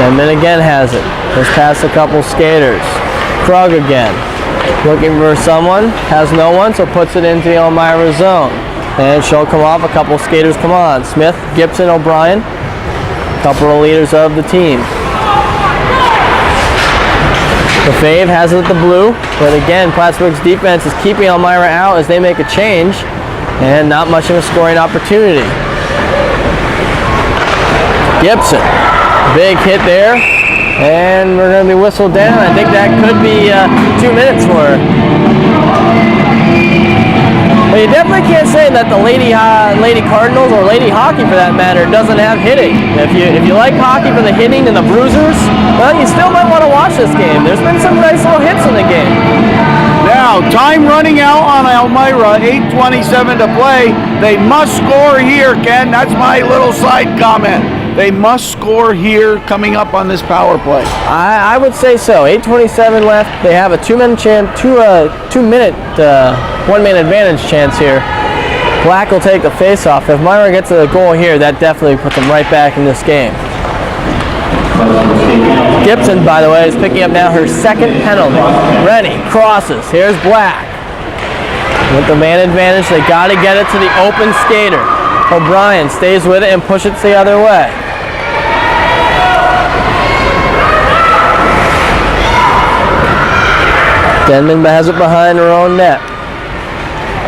Denman again has it. Just past a couple skaters. Krug again. Looking for someone, has no one, so puts it into the Elmira zone. And she'll come off, a couple skaters come on. Smith, Gibson, O'Brien, a couple of leaders of the team. Lefebvre has it at the blue, but again, Plattsburgh's defense is keeping Elmira out as they make a change, and not much of a scoring opportunity. Gibson, big hit there. And we're going to be whistled down. I think that could be 2 minutes for her. But you definitely can't say that the Lady Cardinals, or Lady Hockey for that matter, doesn't have hitting. If you like hockey for the hitting and the bruisers, well, you still might want to watch this game. There's been some nice little hits in the game. Now, time running out on Elmira, 8:27 to play. They must score here, Ken. That's my little side comment. They must score here coming up on this power play. I would say so. 8:27 left. They have a 2-minute chance, 2-minute, 1-man advantage chance here. Black will take the face-off. If Myra gets a goal here, that definitely puts them right back in this game. Gibson, by the way, is picking up now her second penalty. Ready, crosses. Here's Black. With the man advantage, they got to get it to the open skater. O'Brien stays with it and pushes it the other way. Denman has it behind her own net.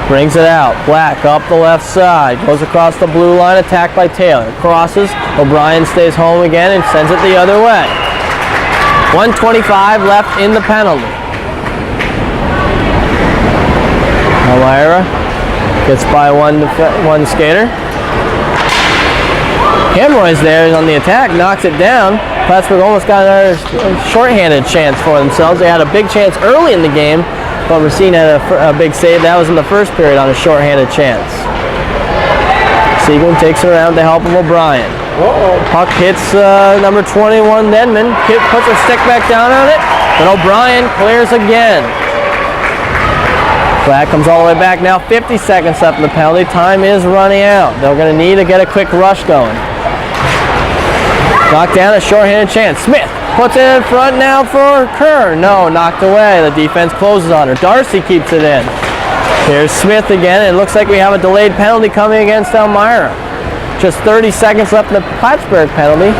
Brings it out. Black up the left side. Goes across the blue line. Attacked by Taylor. Crosses. O'Brien stays home again and sends it the other way. 1:25 left in the penalty. Elmira gets by one skater. Hemroy's there on the attack, knocks it down. Plattsburgh almost got another shorthanded chance for themselves. They had a big chance early in the game, but Racine had a big save. That was in the first period on a shorthanded chance. Seguin takes it around to help of O'Brien. Puck hits number 21, Denman. Puts her stick back down on it, but O'Brien clears again. Black comes all the way back now. 50 seconds left in the penalty. Time is running out. They're going to need to get a quick rush going. Knocked down, a shorthanded chance. Smith puts it in front now for Kerr. No, knocked away. The defense closes on her. Darcy keeps it in. Here's Smith again. It looks like we have a delayed penalty coming against Elmira. Just 30 seconds left in the Plattsburgh penalty.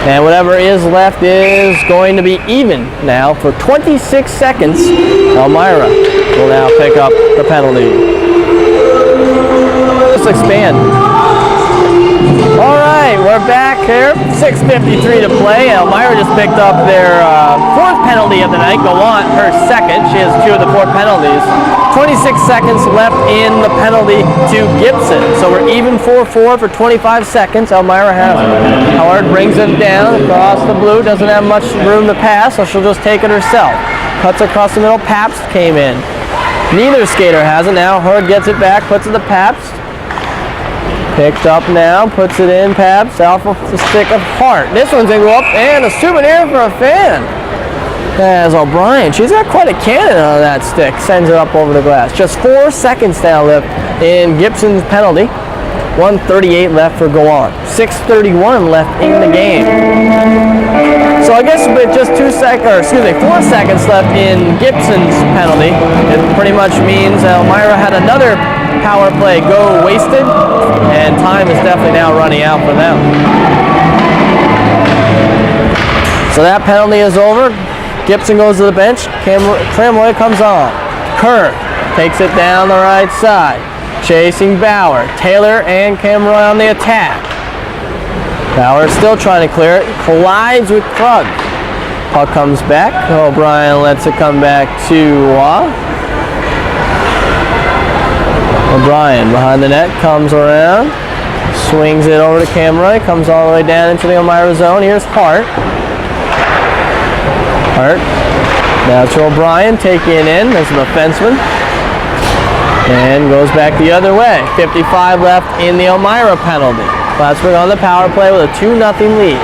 And whatever is left is going to be even now for 26 seconds. Elmira will now pick up the penalty. Let's expand. All right, we're back here. 6:53 to play. Elmira just picked up their fourth penalty of the night. Gallant, her second. She has 2 of the 4 penalties. 26 seconds left in the penalty to Gibson. So we're even 4-4 for 25 seconds. Elmira has it. Howard brings it down across the blue. Doesn't have much room to pass, so she'll just take it herself. Cuts across the middle. Pabst came in. Neither skater has it now. Hurd gets it back, puts it to Pabst. Picked up now, puts it in. Pabst off of the stick of Hart. This one's going to go up, and a souvenir for a fan. As O'Brien, she's got quite a cannon on that stick. Sends it up over the glass. Just 4 seconds now left in Gibson's penalty. 1:38 left for go on. 6:31 left in the game. So I guess with just 4 seconds left in Gibson's penalty, it pretty much means Elmira had another power play go wasted, and time is definitely now running out for them. So that penalty is over. Gibson goes to the bench. Cramroy comes on. Kerr takes it down the right side. Chasing Bauer. Taylor and Cramroy on the attack. Bauer still trying to clear it. Collides with Krug. Puck comes back. O'Brien lets it come back to Waugh. O'Brien behind the net comes around. Swings it over to Cramroy. Comes all the way down into the Elmira zone. Here's Hart. Hart. Now to O'Brien, taking it in as a defenseman. And goes back the other way. 55 left in the Elmira penalty. Plattsburgh on the power play with a 2-0 lead.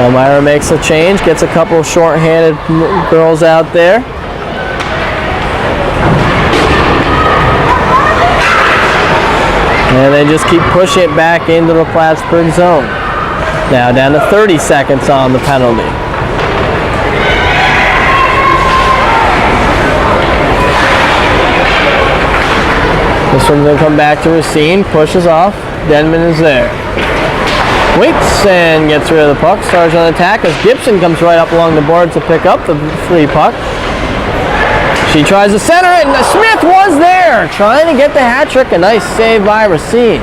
Elmira makes a change, gets a couple of short-handed girls out there. And they just keep pushing it back into the Plattsburgh zone. Now down to 30 seconds on the penalty. This one's going to come back to Racine, pushes off. Denman is there. Waits and gets rid of the puck. Starts on attack as Gibson comes right up along the board to pick up the free puck. She tries to center it, and Smith was there, trying to get the hat trick. A nice save by Racine.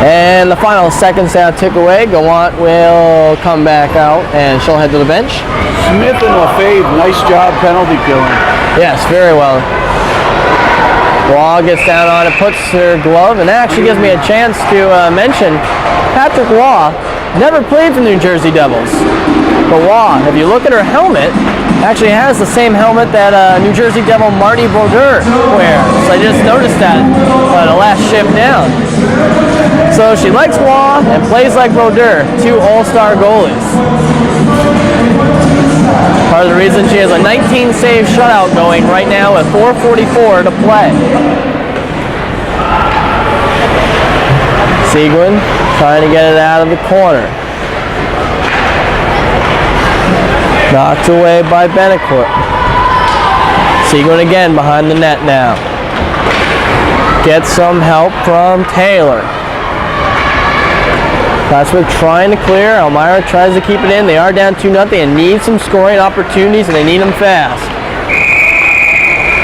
And the final seconds now tick away. Gallant will come back out, and she'll head to the bench. Smith and LaFave, nice job penalty killing. Yes, very well. Waugh gets down on it, puts her glove, and that actually gives me a chance to mention Patrick Waugh never played for the New Jersey Devils. But Waugh, if you look at her helmet, actually has the same helmet that New Jersey Devil Marty Brodeur wears. So I just noticed that the last shift down. So she likes Waugh and plays like Brodeur, 2 all-star goalies. Part of the reason she has a 19-save shutout going right now with 4:44 to play. Seguin trying to get it out of the corner. Knocked away by Benecourt. Seguin again behind the net now. Gets some help from Taylor. Plattsburgh trying to clear. Elmira tries to keep it in. They are down 2-0 and need some scoring opportunities, and they need them fast.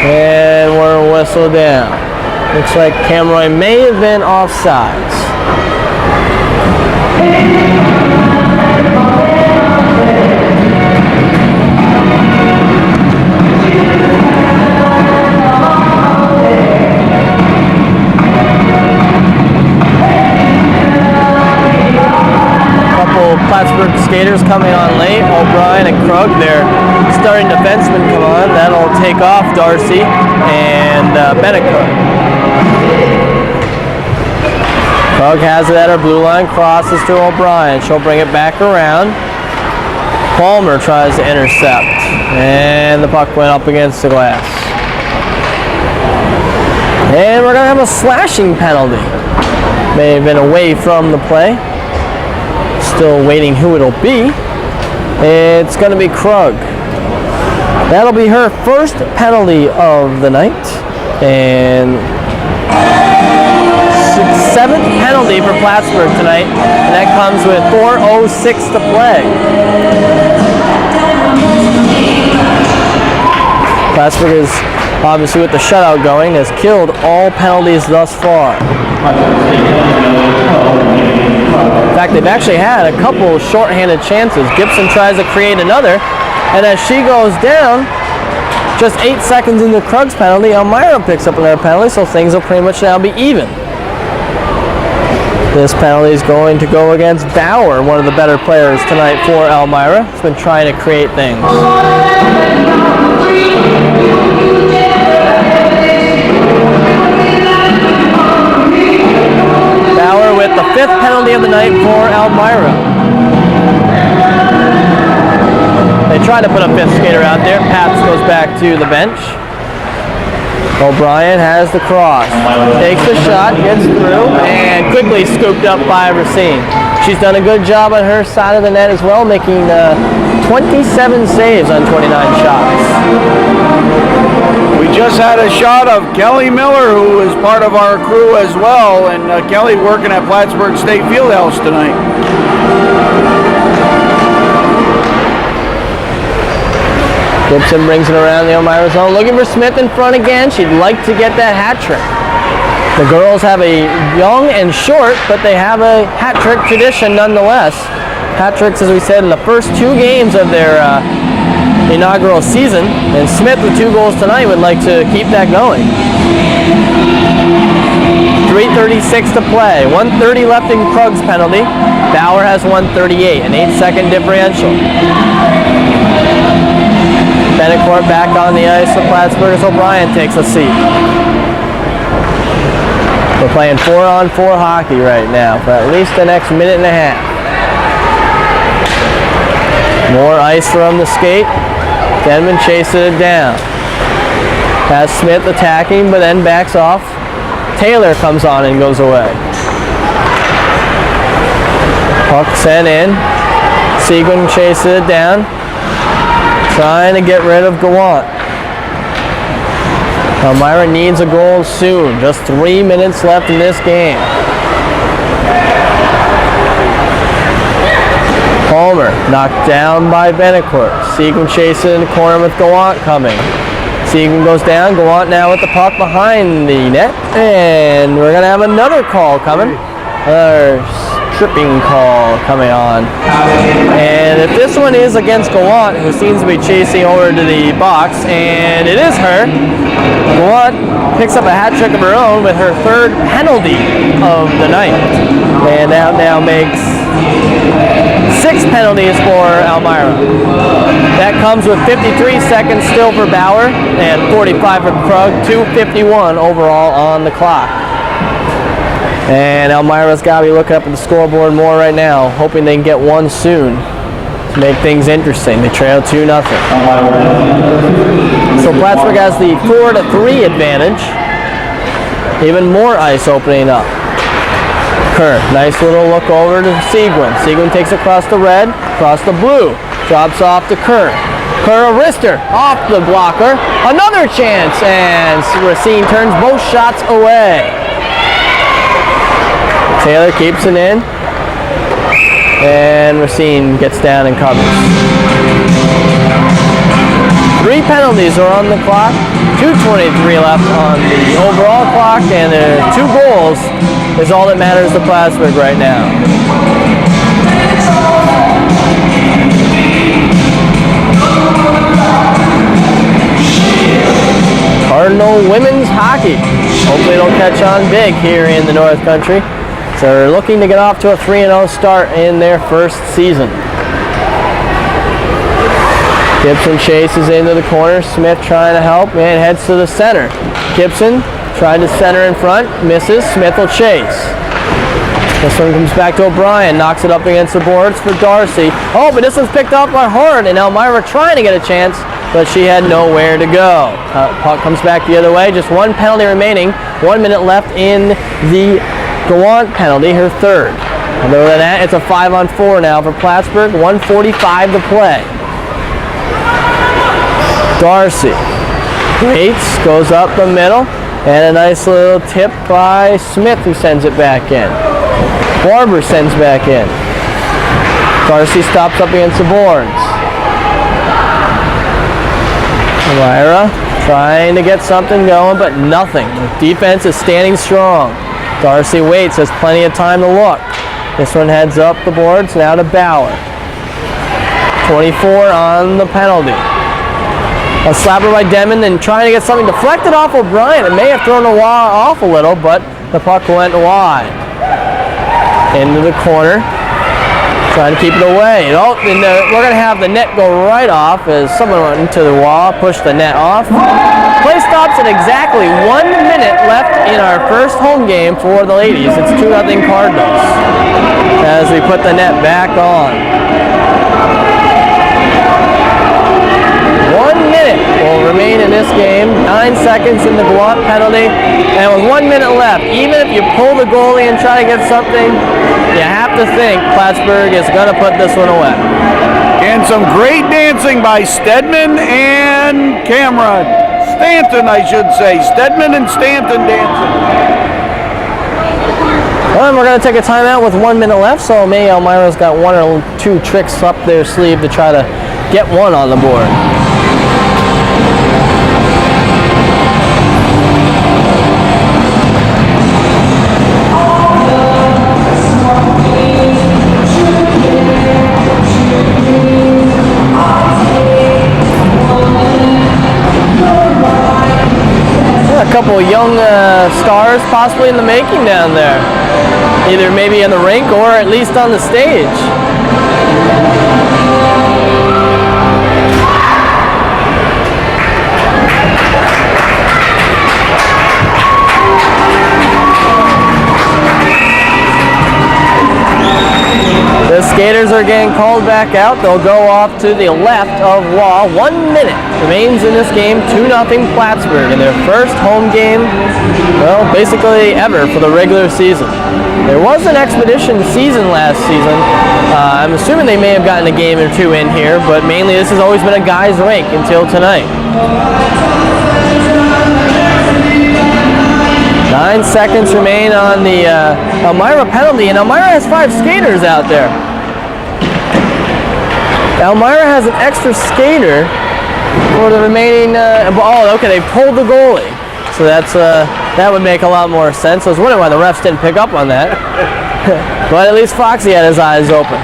And we're whistled down. Looks like Cramroy may have been offsides. Plattsburgh skaters coming on late. O'Brien and Krug, their starting defensemen come on. That'll take off Darcy and Benecourt. Krug has it at her blue line, crosses to O'Brien. She'll bring it back around. Palmer tries to intercept, and the puck went up against the glass. And we're going to have a slashing penalty. May have been away from the play. Still waiting who it'll be. It's going to be Krug. That'll be her first penalty of the night. And 7th penalty for Plattsburgh tonight. And that comes with 4:06 to play. Plattsburgh is obviously with the shutout going, has killed all penalties thus far. In fact, they've actually had a couple short-handed chances. Gibson tries to create another, and as she goes down, Just 8 seconds into Krug's penalty, Elmira picks up another penalty, so things will pretty much now be even. This penalty is going to go against Bauer, one of the better players tonight for Elmira. He's been trying to create things. Bauer with the 5th penalty of the night for Elmira. They try to put a 5th skater out there. Paps goes back to the bench. O'Brien has the cross. Takes the shot, gets through, and quickly scooped up by Racine. She's done a good job on her side of the net as well, making 27 saves on 29 shots. We just had a shot of Kelly Miller, who is part of our crew as well, and Kelly working at Plattsburgh State Fieldhouse tonight. Gibson brings it around the Elmira zone, looking for Smith in front again. She'd like to get that hat trick. The girls have a young and short, but they have a hat trick tradition nonetheless. Hat tricks, as we said, in the first 2 games of their inaugural season, and Smith with 2 goals tonight would like to keep that going. 3:36 to play, 1:30 left in Krug's penalty. Bauer has 1:38, an 8-second differential. Benecourt back on the ice for Plattsburgh as O'Brien takes a seat. We're playing 4-on-4 hockey right now for at least the next minute and a half. More ice from the skate. Denman chases it down. Has Smith attacking, but then backs off. Taylor comes on and goes away. Puck sent in. Seguin chases it down. Trying to get rid of Gallant. Elmira needs a goal soon. Just 3 minutes left in this game. Palmer knocked down by Benecourt. Seguin chasing in the corner with Gallant coming. Seguin goes down. Gallant now with the puck behind the net. And we're going to have another call coming. Another tripping call coming on. And if this one is against Gallant, who seems to be chasing over to the box, and it is her, Gallant picks up a hat trick of her own with her 3rd penalty of the night. And now makes 6 penalties for Elmira. That comes with 53 seconds still for Bauer and 45 for Krug, 2:51 overall on the clock. And Elmira's got to be looking up at the scoreboard more right now, hoping they can get one soon to make things interesting. They trail 2-0. So Plattsburgh has the 4-3 advantage. Even more ice opening up. Kerr, nice little look over to Seguin. Seguin takes across the red, across the blue. Drops off to Kerr. Kerr a wrister, off the blocker. Another chance, and Racine turns both shots away. Taylor keeps it in, and Racine gets down and covers. 3 penalties are on the clock, 2:23 left on the overall clock, and 2 goals is all that matters to Plattsburgh right now. Cardinal women's hockey. Hopefully it'll catch on big here in the North Country. So they're looking to get off to a 3-0 start in their first season. Gibson chases into the corner. Smith trying to help and heads to the center. Gibson trying to center in front. Misses. Smith will chase. This one comes back to O'Brien. Knocks it up against the boards for Darcy. Oh, but this one's picked off by Hart, and Elmira trying to get a chance, but she had nowhere to go. Puck comes back the other way. Just 1 penalty remaining. 1 minute left in the Gallant penalty, her 3rd. Other than that, it's a 5-on-4 now for Plattsburgh. 1:45 to play. Darcy waits, goes up the middle, and a nice little tip by Smith, who sends it back in. Barber sends back in. Darcy stops up against the boards. Elmira trying to get something going, but nothing. The defense is standing strong. Darcy waits, has plenty of time to look. This one heads up the boards, now to Bauer. 24 on the penalty. A slapper by Demon and trying to get something deflected off O'Brien. It may have thrown the wall off a little, but the puck went wide. Into the corner. Trying to keep it away. Oh, and we're going to have the net go right off as someone went into the wall, pushed the net off. Play stops at exactly 1 minute left in our first home game for the ladies. It's 2-0 Cardinals as we put the net back on. 1 minute will remain in this game. 9 seconds in the go-up penalty. And with 1 minute left, even if you pull the goalie and try to get something, you have to think Plattsburgh is going to put this one away. And some great dancing by Stedman and Cameron. Stanton, I should say. Stedman and Stanton dancing. Well, we're going to take a timeout with 1 minute left, so maybe Elmira's got 1 or 2 tricks up their sleeve to try to get one on the board. A couple of young stars possibly in the making down there. Either maybe in the rink or at least on the stage. The skaters are getting called back out. They'll go off to the left of wall. 1 minute remains in this game. 2-0 Plattsburgh in their first home game, well, basically ever for the regular season. There was an expedition season last season. I'm assuming they may have gotten a game or two in here, but mainly this has always been a guys' rink until tonight. 9 seconds remain on the Elmira penalty, and Elmira has 5 skaters out there. Elmira has an extra skater for the remaining. Oh, okay, they pulled the goalie, so that would make a lot more sense. I was wondering why the refs didn't pick up on that, but at least Foxy had his eyes open.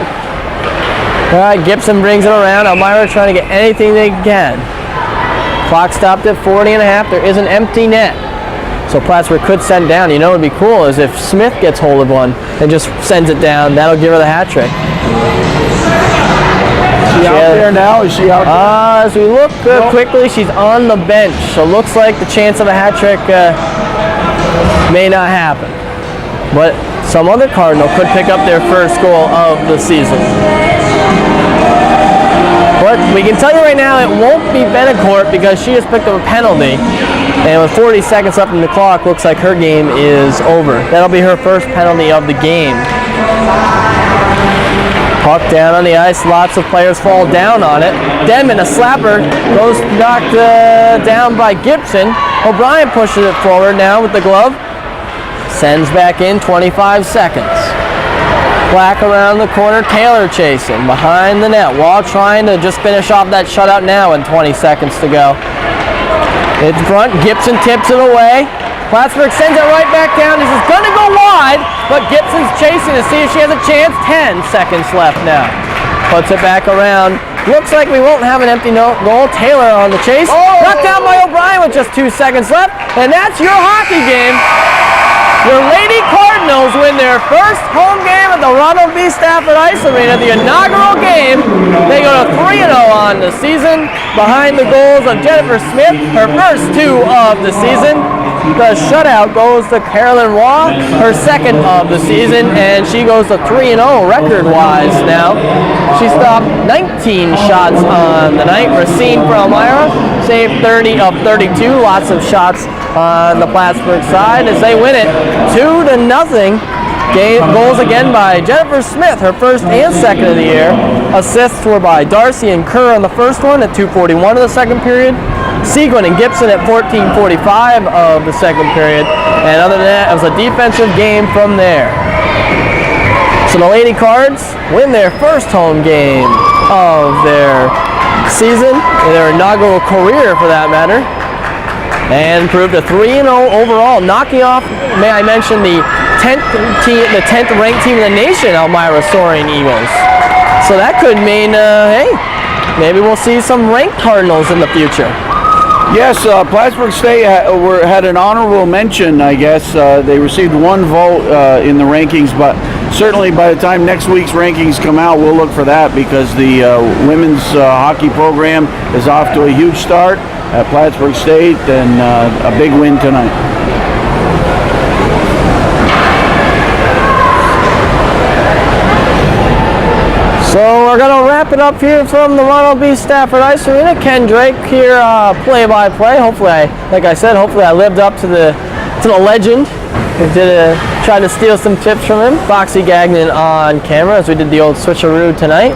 All right, Gibson brings it around. Elmira trying to get anything they can. Clock stopped at 40.5. There is an empty net. So Plattsburgh could send down. You know what would be cool is if Smith gets hold of one and just sends it down. That'll give her the hat trick. Is she out there now? Is she out there? As we look quickly, she's on the bench. So it looks like the chance of a hat trick may not happen. But some other Cardinal could pick up their first goal of the season. But we can tell you right now it won't be Benecourt because she has picked up a penalty. And with 40 seconds left in the clock, looks like her game is over. That'll be her first penalty of the game. Puck down on the ice, lots of players fall down on it. Denman, a slapper, goes knocked down by Gibson. O'Brien pushes it forward now with the glove. Sends back in, 25 seconds. Black around the corner, Taylor chasing behind the net. Wall trying to just finish off that shutout now in 20 seconds to go. It's front, Gibson tips it away. Plattsburgh sends it right back down. This is going to go wide, but Gibson's chasing to see if she has a chance. 10 seconds left now. Puts it back around. Looks like we won't have an empty goal. Taylor on the chase. Knocked down by O'Brien with just 2 seconds left. And that's your hockey game. Your Lady Cardinals win their first home game at the Ronald B. Stafford Ice Arena, the inaugural game. They go to 3-0 on the season behind the goals of Jennifer Smith, her first 2 of the season. The shutout goes to Carolyn Waugh, her second of the season, and she goes to 3-0 record-wise now. She stopped 19 shots on the night. Racine for Elmira saved 30 of 32, lots of shots on the Plattsburgh side as they win it 2-0. Goals again by Jennifer Smith, her first and second of the year. Assists were by Darcy and Kerr on the first one at 2:41 of the second period. Seguin and Gibson at 14:45 of the second period. And other than that, it was a defensive game from there. So the Lady Cards win their first home game of their season, their inaugural career for that matter. And proved a 3-0 overall, knocking off, may I mention, the 10th ranked team in the nation, Elmira Soaring Eagles. So that could mean, hey, maybe we'll see some ranked Cardinals in the future. Yes, Plattsburgh State had an honorable mention, I guess. They received one vote in the rankings, but certainly by the time next week's rankings come out, we'll look for that because the women's hockey program is off to a huge start at Plattsburgh State and a big win tonight. So we're going to wrap it up here from the Ronald B. Stafford Ice Arena. Ken Drake here, play-by-play. Hopefully, like I said, hopefully I lived up to the legend. We tried to steal some tips from him. Foxy Gagnon on camera as we did the old switcheroo tonight.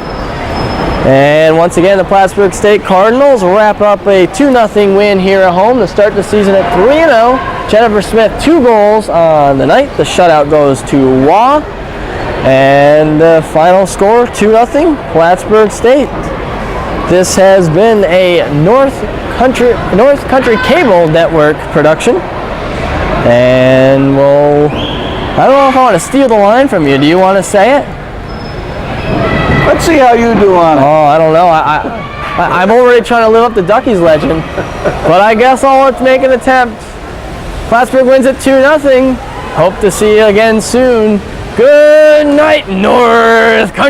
And once again, the Plattsburgh State Cardinals wrap up a 2-0 win here at home to start the season at 3-0. Jennifer Smith, 2 goals on the night. The shutout goes to Waugh. And the final score, 2-0, Plattsburgh State. This has been a North Country Cable Network production. And I don't know if I want to steal the line from you. Do you want to say it? Let's see how you do on it. Oh, I don't know. I'm already trying to live up to Ducky's legend. But I guess I'll make an attempt. Plattsburgh wins at 2-0. Hope to see you again soon. Good night, North Country.